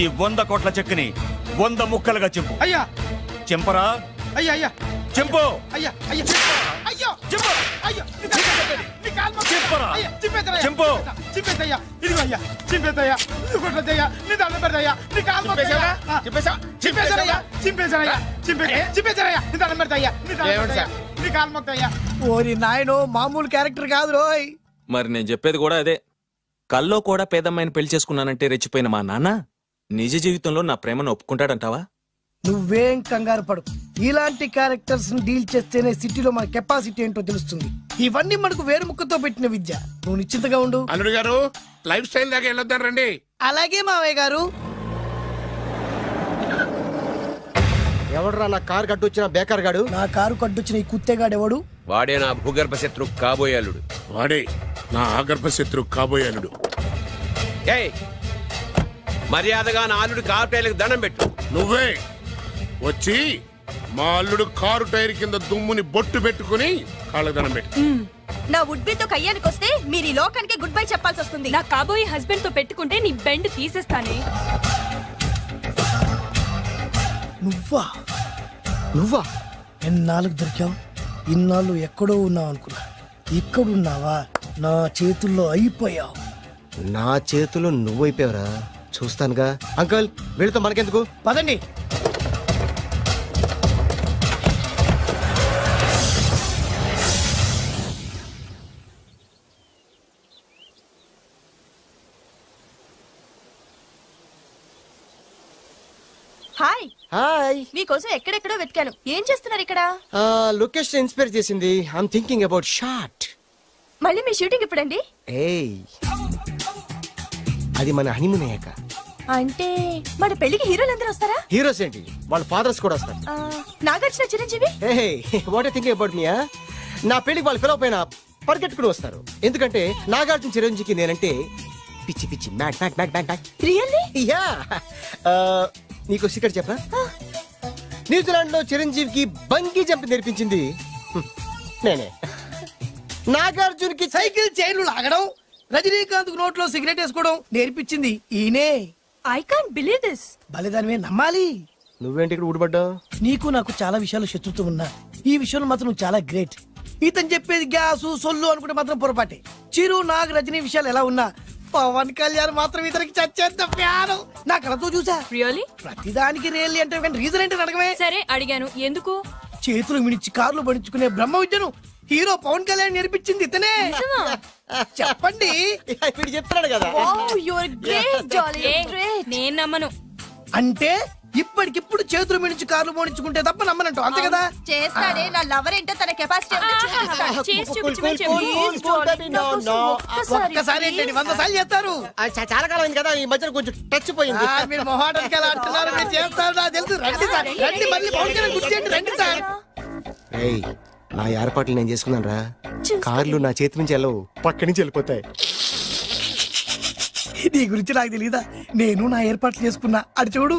ఈ 100 కోట్ల చెక్కుని 100 ముక్కలుగా చింపు. అయ్యా, చింపరా? అయ్యా, అయ్యా, చింపు. అయ్యా, అయ్యా, అయ్యో, చింపు. అయ్యో, చింపరా? చింపు. చింపేదయ్యా, ఇదిగో అయ్యా, చింపేదయ్యా, కొట్టదయ్యా, నీ దండం పెడదయ్యా, నీ కాలు మొక్కుదయ్యా, చింపేదయ్యా, చింపేదయ్యా, చింపేదయ్యా, నీ దండం పెడదయ్యా, నీ కాలు మొక్కుదయ్యా. ఓరి నాయనో, మామూలు క్యారెక్టర్ కాదు రోయ్. మరి నేను చెప్పేది కూడా అదే. కల్లో కూడా పేదమ్మాయిని పెళ్లి చేసుకున్నానంటే రెచ్చిపోయిన మా నాన్న నిజ జీవితంలో నా ప్రేమను ఒప్పుకుంటాడంటావా? నువ్వేం కంగారు పడు. ఇలాంటి క్యారెక్టర్స్ డీల్ చేస్తేనే సిటీలో మన కెపాసిటీ ఏంటో తెలుస్తుంది. ఇవన్నీ మనకు వేరు ముక్కతో పెట్టిన విద్య. నువ్వు నిశ్చింతగా ఉండు. అల్లుడు గారు, లైఫ్ స్టైల్ దాకా వెళ్ళొద్దాం రండి. అలాగే మావయ్య గారు. ఎవడరా నా కారు కట్టొచ్చిన బేకార్ గాడు? నా కారు కట్టొచ్చిన ఈ కుత్తేగాడు ఎవడు? వాడే నా భూగర్భ శత్రు కాబోయే అల్లుడు. వాడే నా ఆగర్భ శత్రు కాబోయే అల్లుడు. ఏయ్, మర్యాదగా నా అల్లుడు కారు టైర్లకు దండం పెట్టు. నువ్వే వచ్చి మా అల్లుడు కారు టైర్ కింద దుమ్ముని బొట్టు పెట్టుకుని కాళ్ళకు దండం పెట్టు. నా వుడ్బితో కయ్యానికి వస్తే మీరు ఈ లోకానికి గుడ్ బై చెప్పాల్సి వస్తుంది. నా కాబోయే హస్బెండ్ తో పెట్టుకుంటే నీ బెండ్ తీసేస్తానే. నువ్వా ఎన్నాళ్ళకు దొరికావు? ఇన్నాళ్ళు ఎక్కడో ఉన్నావు అనుకున్నా. ఇక్కడున్నావా? నా చేతుల్లో అయిపోయావు. నా చేతిలో నువ్వైపోయావురా. చూస్తానుగా. అంకుల్, వీళ్ళతో మనకెందుకు, పదండి. హాయ్. హాయ్. మీకోసం ఎక్కడెక్కడో వెతికాను. ఏం చేస్తున్నారు ఇక్కడ? లొకేషన్ ఇన్స్పైర్ చేసింది. I'm thinking about short. మళ్ళీ మీ షూటింగ్ ఎప్పుడండి? ఏయ్ అది మన హనీమూన్ అయ్యాక. అంటే మన పెళ్లికి హీరోలందరూ వస్తారా? హీరోస్ ఏంటి, వాళ్ళ ఫాదర్స్ కూడా వస్తారు. Nagarjuna, Chiranjeevi. What thinking about me? నా పెళ్లికి వాళ్ళు పిలవ పైన పరిగెట్టుకుని వస్తారు. ఎందుకంటే నాగార్జున చిరంజీవికి నేనంటే పిచ్చి పిచ్చి mad mad mad mad mad. Really? Yeah. నీకు సీక్రెట్ చెప్పనా? న్యూజిలాండ్ లో చిరంజీవికి బంగీ జంప్ నేర్పించింది నేనే. నాగార్జున్ కి సైకిల్ చైన్లు లాగడం, రజనీకాంత్ నోట్లో సిగరెట్ వేసుకోవడం నేర్పించింది ఈయనే. I can't believe this. బలిదానమే నమ్మాలి. నువ్వేంటి ఇక్కడ ఊడిపడ్డావు? నీకు నాకు చాలా విషయాలు శత్రుత్వం ఉన్నా ఈ విషయంలో మాత్రం నువ్వు చాలా గ్రేట్. ఇతను చెప్పేది గ్యాసు సొల్లు అనుకుంటే మాత్రం పొరపాటే. చిరు, నాగ్, రజనీ విషయాలు ఎలా ఉన్నా పవన్ కళ్యాణ్ మాత్రం ఇతనికి చచ్చేంత ప్యాను. నా కళతో చూసా. రియల్లీ? ప్రతిదానికి రియల్లీ అంటే రీజన్ ఏంటి అడగమే. సరే అడిగాను, ఎందుకు? చేతులు మిడిచి కార్లు పడించుకునే బ్రహ్మ విద్యను హీరో పవన్ కళ్యాణ్ నేర్పించింది ఇతనే. చెప్పండి. ఇప్పుడు చెప్తున్నాడు కదా. నేను నమ్మను. అంటే ఇప్పటికిప్పుడు చేతులు మిడిచి కార్లు పోనించుకుంటే తప్ప నమ్మనంటావు, అంతే కదా? చేస్తాడే. నా లవర్ ఏంటో తన కెపాసిటీ ఒక్కసారి ఏంటండి 100 సార్లు చేస్తారు. చాలా కాలం అయింది కదా, ఈ మధ్యన కొంచెం టచ్ పోయింది. మీరు మొహాటానికి ఎలా అంటున్నారు? మీరు చేస్తారు నాకు తెలుసు. రండి సార్, రండి. మళ్ళీ పవన్ కళ్యాణ్ గుర్తు చేయండి. రండి సార్. నా ఏర్పాట్లు నేను చేసుకున్నాను రా. కార్లు నా చేతి నుంచి వెళ్ళవు, పక్క నుంచి వెళ్ళిపోతాయి. నీ గురించి నాకు తెలీదా? నేను నా ఏర్పాట్లు చేసుకున్నా. అది చూడు.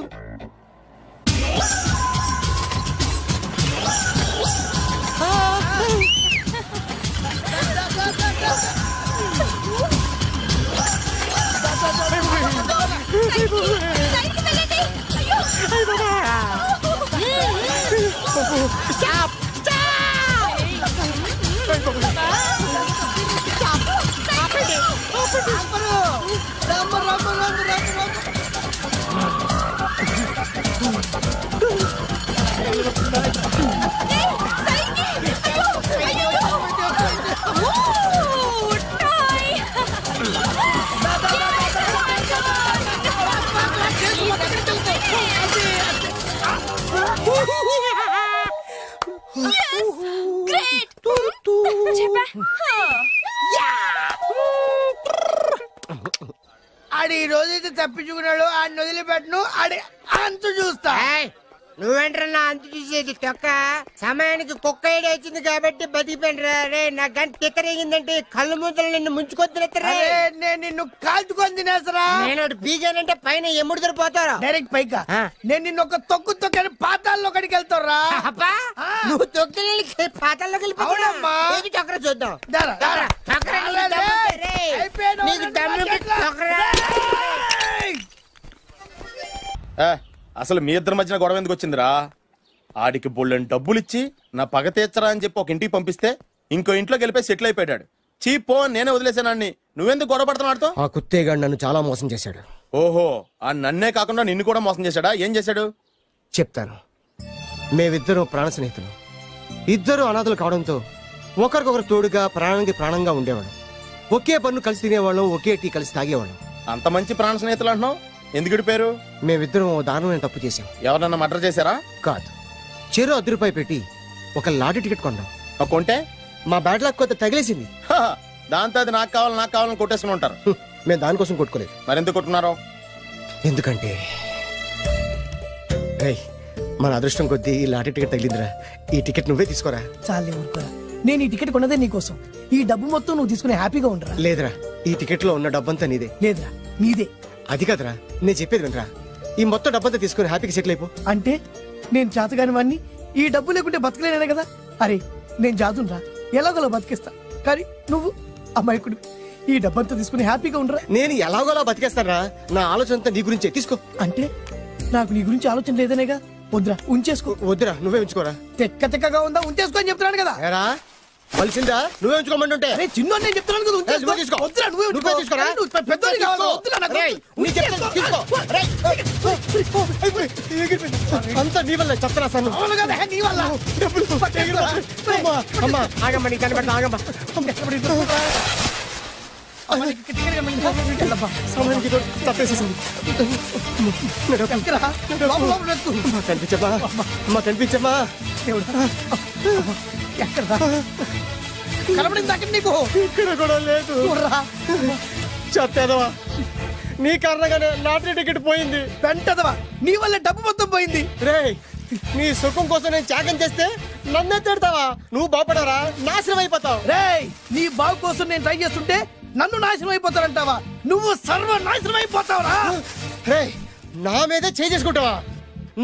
ఆడి ఈ రోజైతే తప్పించుకున్నాడు. ఆడిని వదిలిపెట్టను. ఆడి అంత చూస్తా. నువ్వేంట్రా అంత చూసేది తొక్క? సమయానికి కుక్క ఏడు వచ్చింది కాబట్టి బతికిపోయినరా రే. నా గంట తిక్కరేగిందంటే కళ్ళు ముద్దలు నిన్ను ముంచుకొద్దురా. నేను నిన్ను కాల్చుకొని తినేసరా. నేను బీగానంటే పైన ఎముడు దొరిపోతారా? డైరెక్ట్ పైకా. నేను నిన్ను ఒక తొక్కు తొక్కని పాతాల్లో కడికి వెళ్తారా? నువ్వు తొక్కి పాతాల్లోకి వెళ్ళిపోతావమ్మా. చక్ర చూద్దాం. అసలు మీ ఇద్దరి మధ్యన గొడవ ఎందుకు వచ్చిందిరా? ఆడికి బొళ్ళని డబ్బులు ఇచ్చి నా పగ తీర్చరా అని చెప్పి ఒక ఇంటికి పంపిస్తే ఇంకో ఇంట్లోకి వెళ్ళిపోయి సెటిల్ అయిపోయాడు. చీపో నేనే వదిలేసానాన్ని. నువ్వెందుకు గొడవ పడుతున్నాడుతో? ఆ కుత్తేగాడు నన్ను చాలా మోసం చేశాడు. ఓహో, ఆ నన్నే కాకుండా నిన్ను కూడా మోసం చేశాడా? ఏం చేశాడు చెప్తాను. మేమిద్దరం ప్రాణ స్నేహితులు. ఇద్దరు అనాథలు కావడంతో ఒకరికొకరు తోడుగా ప్రాణానికి ప్రాణంగా ఉండేవాళ్ళం. ఒకే పన్ను కలిసి తినేవాళ్ళం, ఒకే టీ కలిసి తాగేవాళ్ళం. అంత మంచి ప్రాణ స్నేహితులు అంటున్నావు, ఎందుకు విడిపోయారు? మేమిద్దరం దారుణమైన తప్పు చేశాం. ఎవరన్నా మర్డర్ చేశారా? కాదు, చెరో ₹10 పెట్టి ఒక లాటరీ టికెట్ కొన్నాం. కొంటే మా బ్యాడ్ లక్ కొత్త తగిలేసింది. దాంతో అది నాకు కావాలని కొట్టేసుకుని ఉంటారు. మేము దానికోసం కొట్టుకోలేదు. మరెందుకు కొట్టుకున్నారో? ఎందుకంటే మన అదృష్టం కొద్దీ ఈ లాటరీ టికెట్ తగిలిందిరా. ఈ టికెట్ నువ్వే తీసుకోరా. చాలే ఊరుకోరా. నేను ఈ టికెట్ కొన్నదే నీకోసం. ఈ డబ్బు మొత్తం నువ్వు తీసుకుని హ్యాపీగా ఉండరా. లేదురా, ఈ టికెట్ లో ఉన్న డబ్బంతా నీదే. లేదురా, నీదే. అది కాదురా, నేను చెప్పేది వినరా. ఈ మొత్తం డబ్బంతా తీసుకుని హ్యాపీగా సెటిల్ అయిపో. అంటే నేను చేతగాని వాడిని, ఈ డబ్బు లేకుంటే బతకలేనే కదా. అరే నేను జాదునరా, ఎలాగోలా బతికేస్తా. కానీ నువ్వు అమాయకుడు. ఈ డబ్బంతా తీసుకుని హ్యాపీగా ఉండరా. నేను ఎలాగోలా బతికేస్తారా. నా ఆలోచన నీ గురించే. తీసుకో. అంటే నాకు నీ గురించి ఆలోచన లేదనేగా. వద్దురా, ఉంచేసుకో. వద్దురా, నువ్వే ఉంచుకోరా. తెక్కగా ఉందా, ఉంచేసుకో అని చెప్తున్నాను కదా. కలిసిందా? నువ్వే ఉంచుకోమంటుంటే. అరే చిన్న నేను చెప్తున్నాను కదా, ఉంచేసుకో. వద్దురా, నువ్వే తీసుకోరా. పెద్దోని కావాలి. వద్దురా నాకు. అంతా నీ వల్ల చెప్తారా సార్? అవును కదా, నీ వల్ల. అమ్మా ఆగమ్మా, నీ కనిపెడతా ఆగమ్మా. కనిపించమ్మా. కనబడింది అక్కడ నీకు ఇక్కడ కూడా లేదు చెత్తదవా నీ కారణంగానే లాటరీ టికెట్ పోయింది పెంటదవా నీ వల్ల డబ్బు మొత్తం పోయింది రే నీ సుఖం కోసం నేను త్యాగం చేస్తే నన్నే తిడతావా నువ్వు బాగుపడరా నాశనం అయిపోతావు రే నీ బాగు కోసం నేను ట్రై చేస్తుంటే నన్ను నాశనం అయిపోతానంటావా నువ్వు సర్వ నాశనం అయిపోతావురా రే నా మీదే చేసుకుంటావా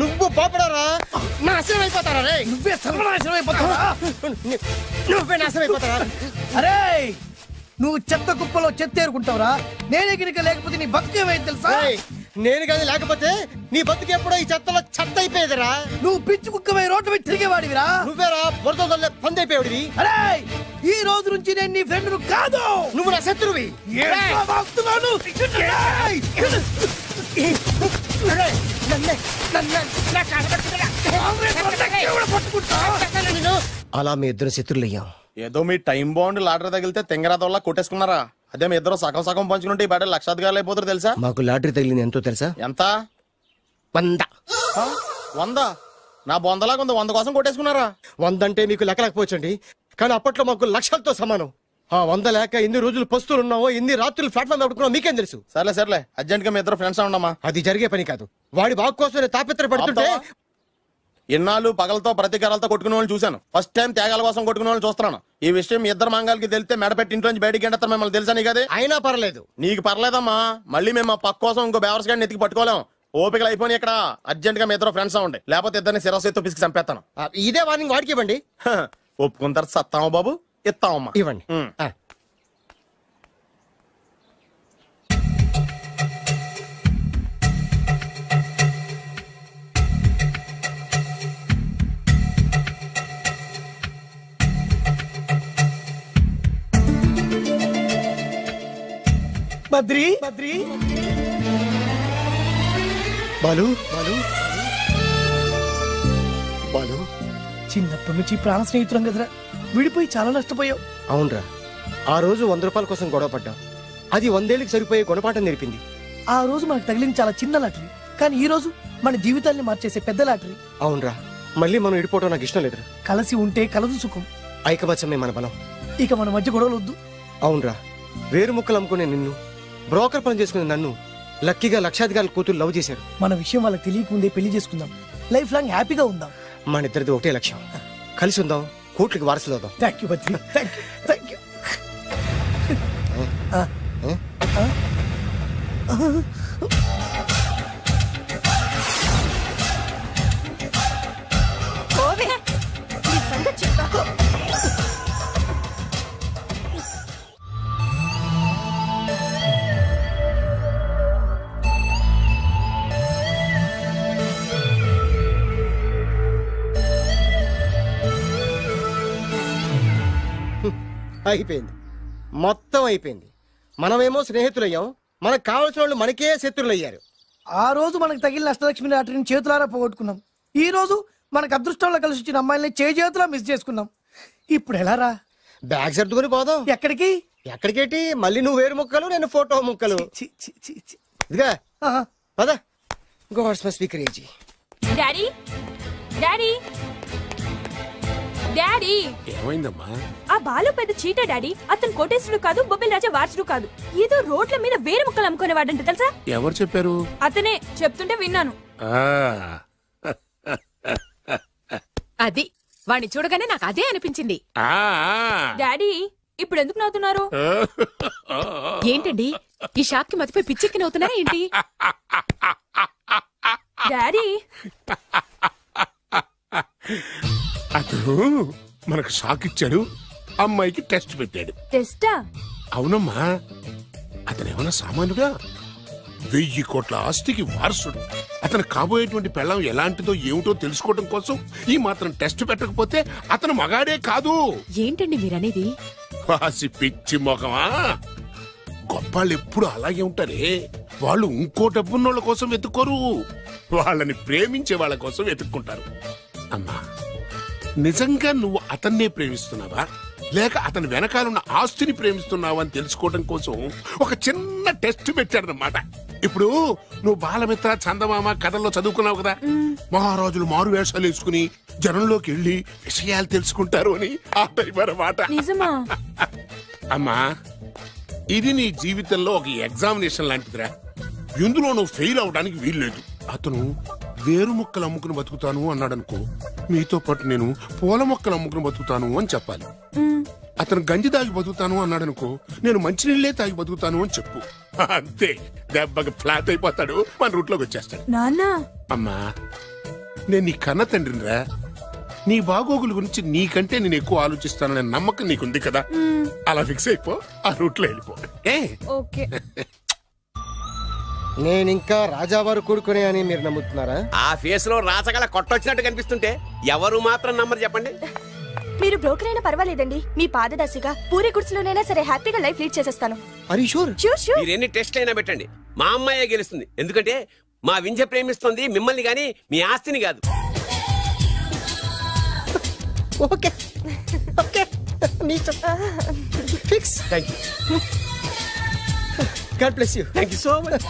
నువ్వు బాగుపడరా నాశనం అయిపోతారా రే నువ్వే సర్వనాశనం అయిపోతావా నువ్వే నాశనం అయిపోతారా అరే నువ్వు చెత్త కుప్పలో చెత్త ఏరుకుంటావురా నేనే గినక లేకపోతే నీ బతుకేమైంది తెలుసా నేను కానీ లేకపోతే నీ బతుకు ఎప్పుడో ఈ చెత్తలో చెత్త అయిపోయేదిరా నువ్వు పిచ్చి కుక్కమై రోడ్డు మీద తిరిగేవాడివిరా నువ్వేరా బురదలో పంది అయిపోయాడివి అరే ఈ రోజు నుంచి నేను నీ ఫ్రెండ్ కాదు నువ్వు నా శత్రువి అలా మీ ఇద్దరు శత్రులయ్యాం ఏదో మీ టైం బాండ్ లాటరీ తగిలితే తెంగరాతోళ్ళ కొట్టేసుకున్నారా అదే మీ ఇద్దరు సగం సగం పంచుకుంటే ఈ బయట లక్షాధికారులు అయిపోతారు తెలుసా మాకు లాటరీ తగిలింది ఎంతో తెలుసా ఎంత 100 100 నా బొందలాగా ఉంది 100 కోసం కొట్టేసుకున్నారా 100 అంటే మీకు లెక్కలేకపోవచ్చండి కానీ అప్పట్లో మాకు లక్షలతో సమానం ఆ 100 లేక ఎన్ని రోజులు పస్తులు ఉన్నావో ఎన్ని రాత్రులు ప్లాట్ఫామ్ పెట్టుకున్నావు మీకేం తెలుసు సర్లే అర్జెంట్ గా మీ ఇద్దరు ఫ్రెండ్స్ ఉండమ్మా అది జరిగే పని కాదు వాడి బాగు కోసం తాపిత్ర పడుతుంటే ఇన్నాళ్ళు పగలతో ప్రతీకారాలతో కొట్టుకునే వాళ్ళు చూశాను ఫస్ట్ టైం త్యాగాల కోసం కొట్టుకునే వాళ్ళు చూస్తున్నాను ఈ విషయం మీ ఇద్దరు మంగాలకి తెలిస్తే మెడపెట్టి ఇంట్లో నుంచి బయటికి ఎండతారు మిమ్మల్ని తెలుసా నీకు అదే అయినా పర్లేదు నీకు పర్లేదమ్మా మళ్ళీ మేము మా పక్క కోసం ఇంకో బేవర్స్ గాడిని ఎత్తికి పట్టుకోలేం ఓపికలు అయిపోయి ఇక్కడ అర్జెంట్ గా మీ ఇద్దరు ఫ్రెండ్స్ అవ్వండి లేకపోతే ఇద్దరిని శిరస్సు పిసికి చంపేస్తాను ఇదే వార్నింగ్ వాడికి ఇవ్వండి ఒప్పుకుంటారు సత్తామా బాబు ఇస్తామమ్మా ఇవ్వండి బద్రి బాలు చిన్నప్పటి నుంచి ప్రాణ స్నేహితులం కదరా విడిపోయి చాలా నష్టపోయావు అవునరా ఆ రోజు 100 రూపాయల కోసం గొడవ పడ్డాం అది 100 ఏళ్ళకి సరిపోయే గుణపాఠం నేర్పింది ఆ రోజు మనకు తగిలింది చాలా చిన్న లాటరీ కానీ ఈ రోజు మన జీవితాన్ని మార్చేసే పెద్ద లాటరీ అవునరా మళ్ళీ మనం విడిపోవడం నాకు ఇష్టం లేదురా కలిసి ఉంటే కలదు సుఖం ఐకమత్యమే మన బలం ఇక మన మధ్య గొడవలు వద్దు అవునరా వేరు ముక్కలు అమ్ముకునే నిన్ను బ్రోకర్ పని చేసుకునే నన్ను లక్కీగా లక్షాధికారుల కూతురు లవ్ చేశారు మన విషయం వాళ్ళకి తెలియకుందే పెళ్లి చేసుకుందాం లైఫ్ లాంగ్ హ్యాపీగా ఉందాం మన ఇద్దరిది ఒకటే లక్ష్యం కలిసి ఉందాం కోట్లకి వారసులు అవుదాం thank you Badri thank you అయిపోయింది మొత్తం అయిపోయింది మనమేమో స్నేహితులయ్యాం మనకు కావాల్సిన వాళ్ళు మనకే శత్రులయ్యారు ఆ రోజు మనకు తగిలిన అష్టలక్ష్మి లాటరీని చేతులారా పోగొట్టుకున్నాం ఈ రోజు మనకు అదృష్టంలో కలిసి వచ్చిన అమ్మాయిల్ని చేతులా మిస్ చేసుకున్నాం ఇప్పుడు ఎలా రా బ్యాగ్ సర్దుకొని పోదాం ఎక్కడికేటి మళ్ళీ నువ్వు వేరు ముక్కలు నేను ఫోటో ముక్కలు ఇదిగా పద God's must be crazy daddy daddy daddy ఏమైందమ్మా ఆ బాలు పెద్ద చీట డాడీ అతను కోటేశ్వరుడు కాదు బొబ్బిల్ రాజా వారసుడు కాదు ఏదో రోడ్ల మీద వేరే ముక్కలు అమ్ముకునేవాడంట తెలుసా ఎవరు చెప్పారు అతనే చెప్తుంటే విన్నాను అది వాణ్ణి చూడగానే నాకు అదే అనిపించింది డాడీ ఇప్పుడు ఎందుకు నవ్వుతున్నారు ఏంటండి ఈ షాక్ కి మతిపోయి పిచ్చెక్కి నవ్వుతున్నారా ఏంటి డాడీ అతను మనకు షాక్ ఇచ్చాడు అమ్మాయికి టెస్ట్ పెట్టాడు టెస్టా అవునమ్మా అతను ఏమన్నా సామాన్యుడా 1000 కోట్ల ఆస్తికి వారసుడు అతను కాబోయేటువంటి పెళ్ళం ఎలాంటిదో ఏమిటో తెలుసుకోవడం కోసం ఈ మాత్రం టెస్ట్ పెట్టకపోతే అతను మగాడే కాదు ఏంటండి మీరనేది వాసి పిచ్చి మొఖమా గొప్పాళ్ళు ఎప్పుడు అలాగే ఉంటారే వాళ్ళు ఇంకో డబ్బున్నోళ్ళ కోసం వెతుక్కోరు వాళ్ళని ప్రేమించే వాళ్ళ కోసం వెతుక్కుంటారు అమ్మా నిజంగా నువ్వు అతన్నే ప్రేమిస్తున్నావా లేక అతని వెనకాలన్న ఆస్తిని ప్రేమిస్తున్నావా అని తెలుసుకోవడం కోసం ఒక చిన్న టెస్ట్ పెట్టాడనమాట ఇప్పుడు నువ్వు బాలమిత్ర చందమామ కథల్లో చదువుకున్నావు కదా, మహారాజులు మారు వేషాలు వేసుకుని జనంలోకి వెళ్ళి విషయాలు తెలుసుకుంటారు అని ఆ టైప్ అన్నమాట. అమ్మా, ఇది నీ జీవితంలో ఒక ఎగ్జామినేషన్ లాంటిదిరా. ఇందులో నువ్వు ఫెయిల్ అవడానికి వీల్లేదు. అతను వేరు మొక్కలు అమ్ముకుని బతుకుతాను అన్నాడు అనుకో, మీతో పాటు నేను పూల మొక్కలు అమ్ముకుని బతుకుతాను అని చెప్పాలి. అతను గంజి తాగి బతుకుతాను అన్నాడు అనుకో, నేను మంచినీళ్ళే తాగి బతుకుతాను అని చెప్పు. అంతే, దెబ్బకి ఫ్లాట్ అయిపోతాడు, మన రూట్లోకి వచ్చేస్తాడు. అమ్మా, నేను నీ కన్న తండ్రినిరా. నీ బాగోగుల గురించి నీకంటే నేను ఎక్కువ ఆలోచిస్తాననే నమ్మకం నీకుంది కదా, అలా ఫిక్స్ అయిపో, ఆ రూట్ లో వెళ్ళిపో. నేనింకా రాజావారు కొడుకునే అని మీరు నమ్ముతున్నారా? ఆ ఫేస్ లో రాసగల కొట్టొచ్చినట్టు కనిపిస్తుంటే ఎవరు మాత్రం నమ్మరు చెప్పండి. మీరు బ్రోకర్ అయినా పర్వాలేదండి, మీ పాదదాసిగా పూరి గుడ్స్లోనైనా సరే హ్యాపీగా లైఫ్ లీడ్ చేసేస్తాను. మీరు ఎన్ని టెస్ట్లు అయినా పెట్టండి, మా అమ్మాయే గెలుస్తుంది. ఎందుకంటే మా వింజ ప్రేమిస్తుంది మిమ్మల్ని గాని మీ ఆస్తిని కాదు. Okay okay, fix. Thank you. God bless you. Thank you so much.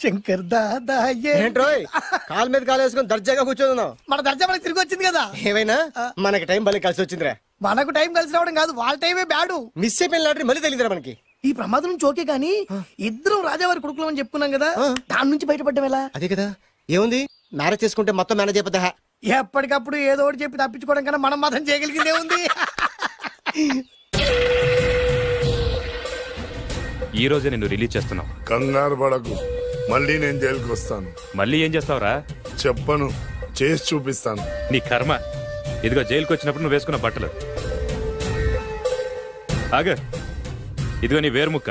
Shankar Dada ఏంట్రోయ్ కాలు మీద కాలు వేసుకొని దర్జాగా కూర్చోదున్నావు? మన దర్జా మనకి తిరిగి వచ్చింది కదా. ఏమైనా మనకి టైం భలే కలిసి వచ్చిందిరా. మనకు టైం కలిసి రావడం కాదు, వాళ్ళ టైమే బ్యాడు. మిస్ అయిపోయిన లాటరీ మళ్ళీ తెలియదురా మనకి. ఈ ప్రమాదం నుంచి ఓకే గానీ ఇద్దరం రాజావారి కొడుకులు అని చెప్పుకున్నాం కదా, దాని నుంచి బయటపడ్డం ఎలా? అదే కదా, ఏముంది మ్యారేజ్ చేసుకుంటే మొత్తం మేనేజ్ అయిపోతా. ఎప్పటికప్పుడు ఏదో ఒకటి చెప్పి తప్పించుకోవడం కన్నా మనం మాత్రం చేయగలిగిందే ఉంది. ఈ రోజే నిన్ను రిలీజ్ చేస్తున్నావు. కంగారు పడకు, మళ్ళీ నేను జైలుకి వస్తాను. మళ్ళీ ఏం చేస్తావురా? చెప్పను, చేసి చూపిస్తాను. నీ కర్మ. ఇదిగో జైలుకి వచ్చినప్పుడు నువ్వు వేసుకున్న బట్టలు. ఆగ, ఇదిగో నీ వేరు ముక్క.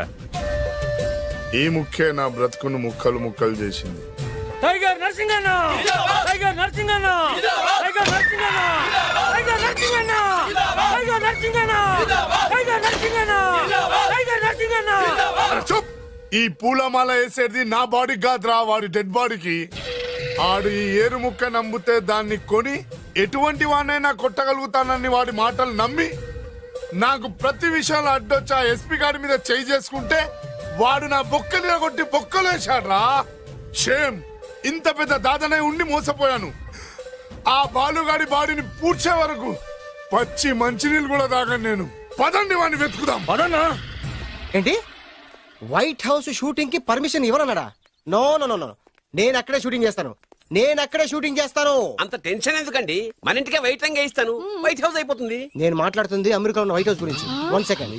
ఈ ముక్కే నా బ్రతుకును ముక్కలు ముక్కలు చేసింది. Tiger Narasinganna, tiger Narasinganna, tiger Narasinganna, tiger Narasinganna, tiger Narasinganna, tiger Narasinganna, tiger Narasinganna. చూప్, ఈ పూలమాల వేసేది నా బాడీ కాదురా, వాడి డెడ్ బాడీకి. ఆడు ఈ ఏరు ముక్క నమ్మితే దాన్ని కొని ఎటువంటి వాడినైనా కొట్టగలుగుతానని వాడి మాటలు నమ్మి నాకు ప్రతి విషయంలో అడ్డొచ్చా ఎస్పీ గారి మీద చేయి చేసుకుంటే వాడు నా బొక్కలు కొట్టి బొక్కలు వేశాడ్రా. షేమ్, ఇంత పెద్ద దాదనే ఉండి మోసపోయాను. ఆ బాలుగాడి బాడీని పూడ్చే వరకు పచ్చి మంచినీళ్ళు కూడా తాగను నేను. పదండి వాడిని వెతుకుదాం. పదన్నా. ఏంటి వైట్ హౌస్ షూటింగ్ కి పర్మిషన్ ఇవ్వనన్నాడా? నో నో నో నో, నేను అక్కడే షూటింగ్ చేస్తాను, నేను అక్కడే షూటింగ్ చేస్తాను. అంత టెన్షన్ ఎందుకండి, మన ఇంటికే వైట్ రంగు వేయిస్తాను, వైట్ హౌస్ అయిపోతుంది. నేను మాట్లాడుతుంది అమెరికా ఉన్న వైట్ హౌస్ గురించి. 1 సెకండ్.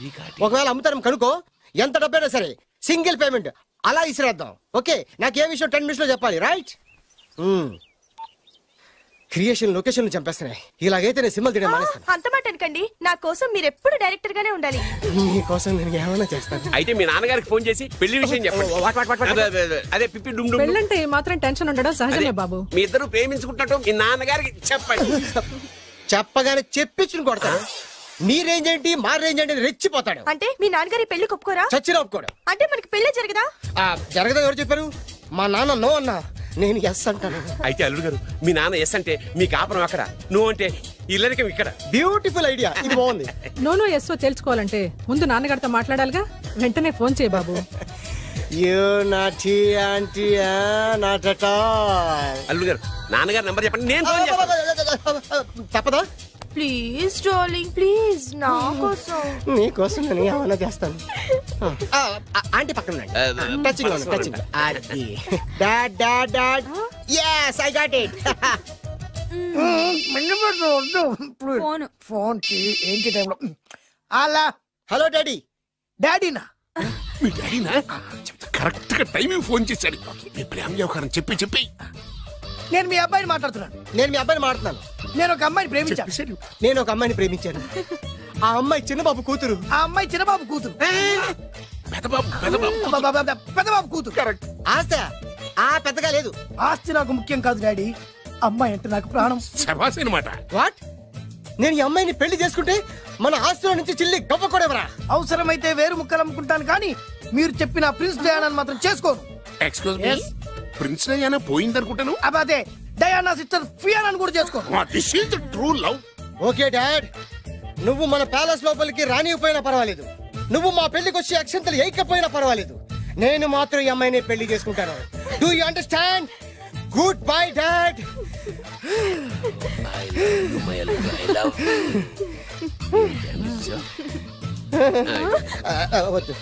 ఒకవేళ అమ్ముతారం కనుకో, ఎంత డబ్బైనా సరే సింగిల్ పేమెంట్ అలా ఇసిరేద్దాం. ఓకే, నాకు ఏ విషయం 10 minutes లో చెప్పాలి, రైట్? Creation location చంపేస్తున్నాయి. ఇలాగైతే నేను సినిమా తీయడం మానేస్తాను. అంత మాట అనకండి, నా కోసం మీరు ఎప్పుడు డైరెక్టర్ గానే ఉండాలి. నీకోసం నేను ఏమైనా చేస్తాను. అయితే మీ నాన్నగారికి ఫోన్ చేసి పెళ్లి విషయం చెప్పండి. అదే పిప్పి డుమ్ డుమ్. పెళ్ళంటే మాత్రం టెన్షన్ ఉండడం సహజమే బాబు. మీ ఇద్దరు ప్రేమించుకుంటున్నట్టు మీ నాన్నగారికి చెప్పండి. చెప్పగానే చెప్పించుని కొడతాను. మీ రేంజ్ ఏంటి మా రేంజ్ ఏంటి రెచ్చిపోతాడు. అంటే మీ నాన్నగారి పెళ్లి ఒప్పుకోరా? చచ్చినా ఒప్పుకోడు. అంటే మనకి పెళ్లి జరగదా? జరగదా ఎవరు చెప్పారు? మా నాన్న నో అన్నా, నేను ఎస్ అంటాను. అయితే అల్లుడు గారు, మీ నాన్న ఎస్ అంటే మీ కాపురం అక్కడ, నువ్వు అంటే ఇల్లరికం ఇక్కడ. బ్యూటిఫుల్ ఐడియా, ఇది బాగుంది. నోనో ఎస్ఓ తెలుసుకోవాలంటే ముందు నాన్నగారితో మాట్లాడాలిగా. వెంటనే ఫోన్ చేయి బాబు. అల్లుడు గారు, నాన్నగారు నంబర్ చెప్పండి, నేను ఫోన్ చేస్తాను. తప్పదా? ప్లీజ్ డార్లింగ్, ప్లీజ్, నా కోసం. నీకోసం నేను ఏమైనా చేస్తాను. ఆంటీ పక్కన టచింగ్ టచింగ్. అది dad dad dad. yes I got it. Phone ఏంటి టైంలో? అలా హలో డాడీ. డాడీనా? మీ డాడీనా? కరెక్ట్ గా టైమింగ్ ఫోన్ చేశాడు. మీ ప్రేమ వ్యవహారం చెప్పి చెప్పి. నేను మీ అబ్బాయిని మాట్లాడుతున్నాను. నేను మీ అబ్బాయిని మాట్లాడుతున్నాను. నేను ఒక అమ్మాయిని ప్రేమించాను. నేను ఒక అమ్మాయిని ప్రేమించాను. ఆ అమ్మాయి చిన్నబాబు కూతురు. ఆ అమ్మాయి చిన్నబాబు కూతురు. పెద్దబాబు కూతురు. కరెక్ట్. ఆస్తి ఆ పెద్దగా లేదు. ఆస్తి నాకు ముఖ్యం కాదు డాడీ, అమ్మాయి అంటే నాకు ప్రాణం. శభాష్ అన్నమాట. వాట్? నేను ఈ అమ్మాయిని పెళ్లి చేసుకుంటే మన ఆస్తిలో నుంచి చిల్లి గవ్వ కూడా ఎవరా? అవసరమైతే వేరు ముక్కలు అమ్ముకుంటాను, కానీ మీరు చెప్పిన ప్రిన్స్ డయానాని మాత్రం చేసుకోను. ఎక్స్క్యూజ్ మీ, ప్రిన్స్ డయానా పోయిందనుకుంటాను. అదే డయానా సిస్టర్ ఫియానాని కూడా చేసుకోను. This is the true love. Okay dad, నువ్వు మన ప్యాలెస్ లోపలికి రానిపోయినా పర్వాలేదు, నువ్వు మా పెళ్లికి వచ్చి అక్షంతలు ఏకపోయినా పర్వాలేదు, నేను మాత్రం ఈ అమ్మాయిని పెళ్లి చేసుకుంటాను. Do you understand? Good bye dad. వద్దు.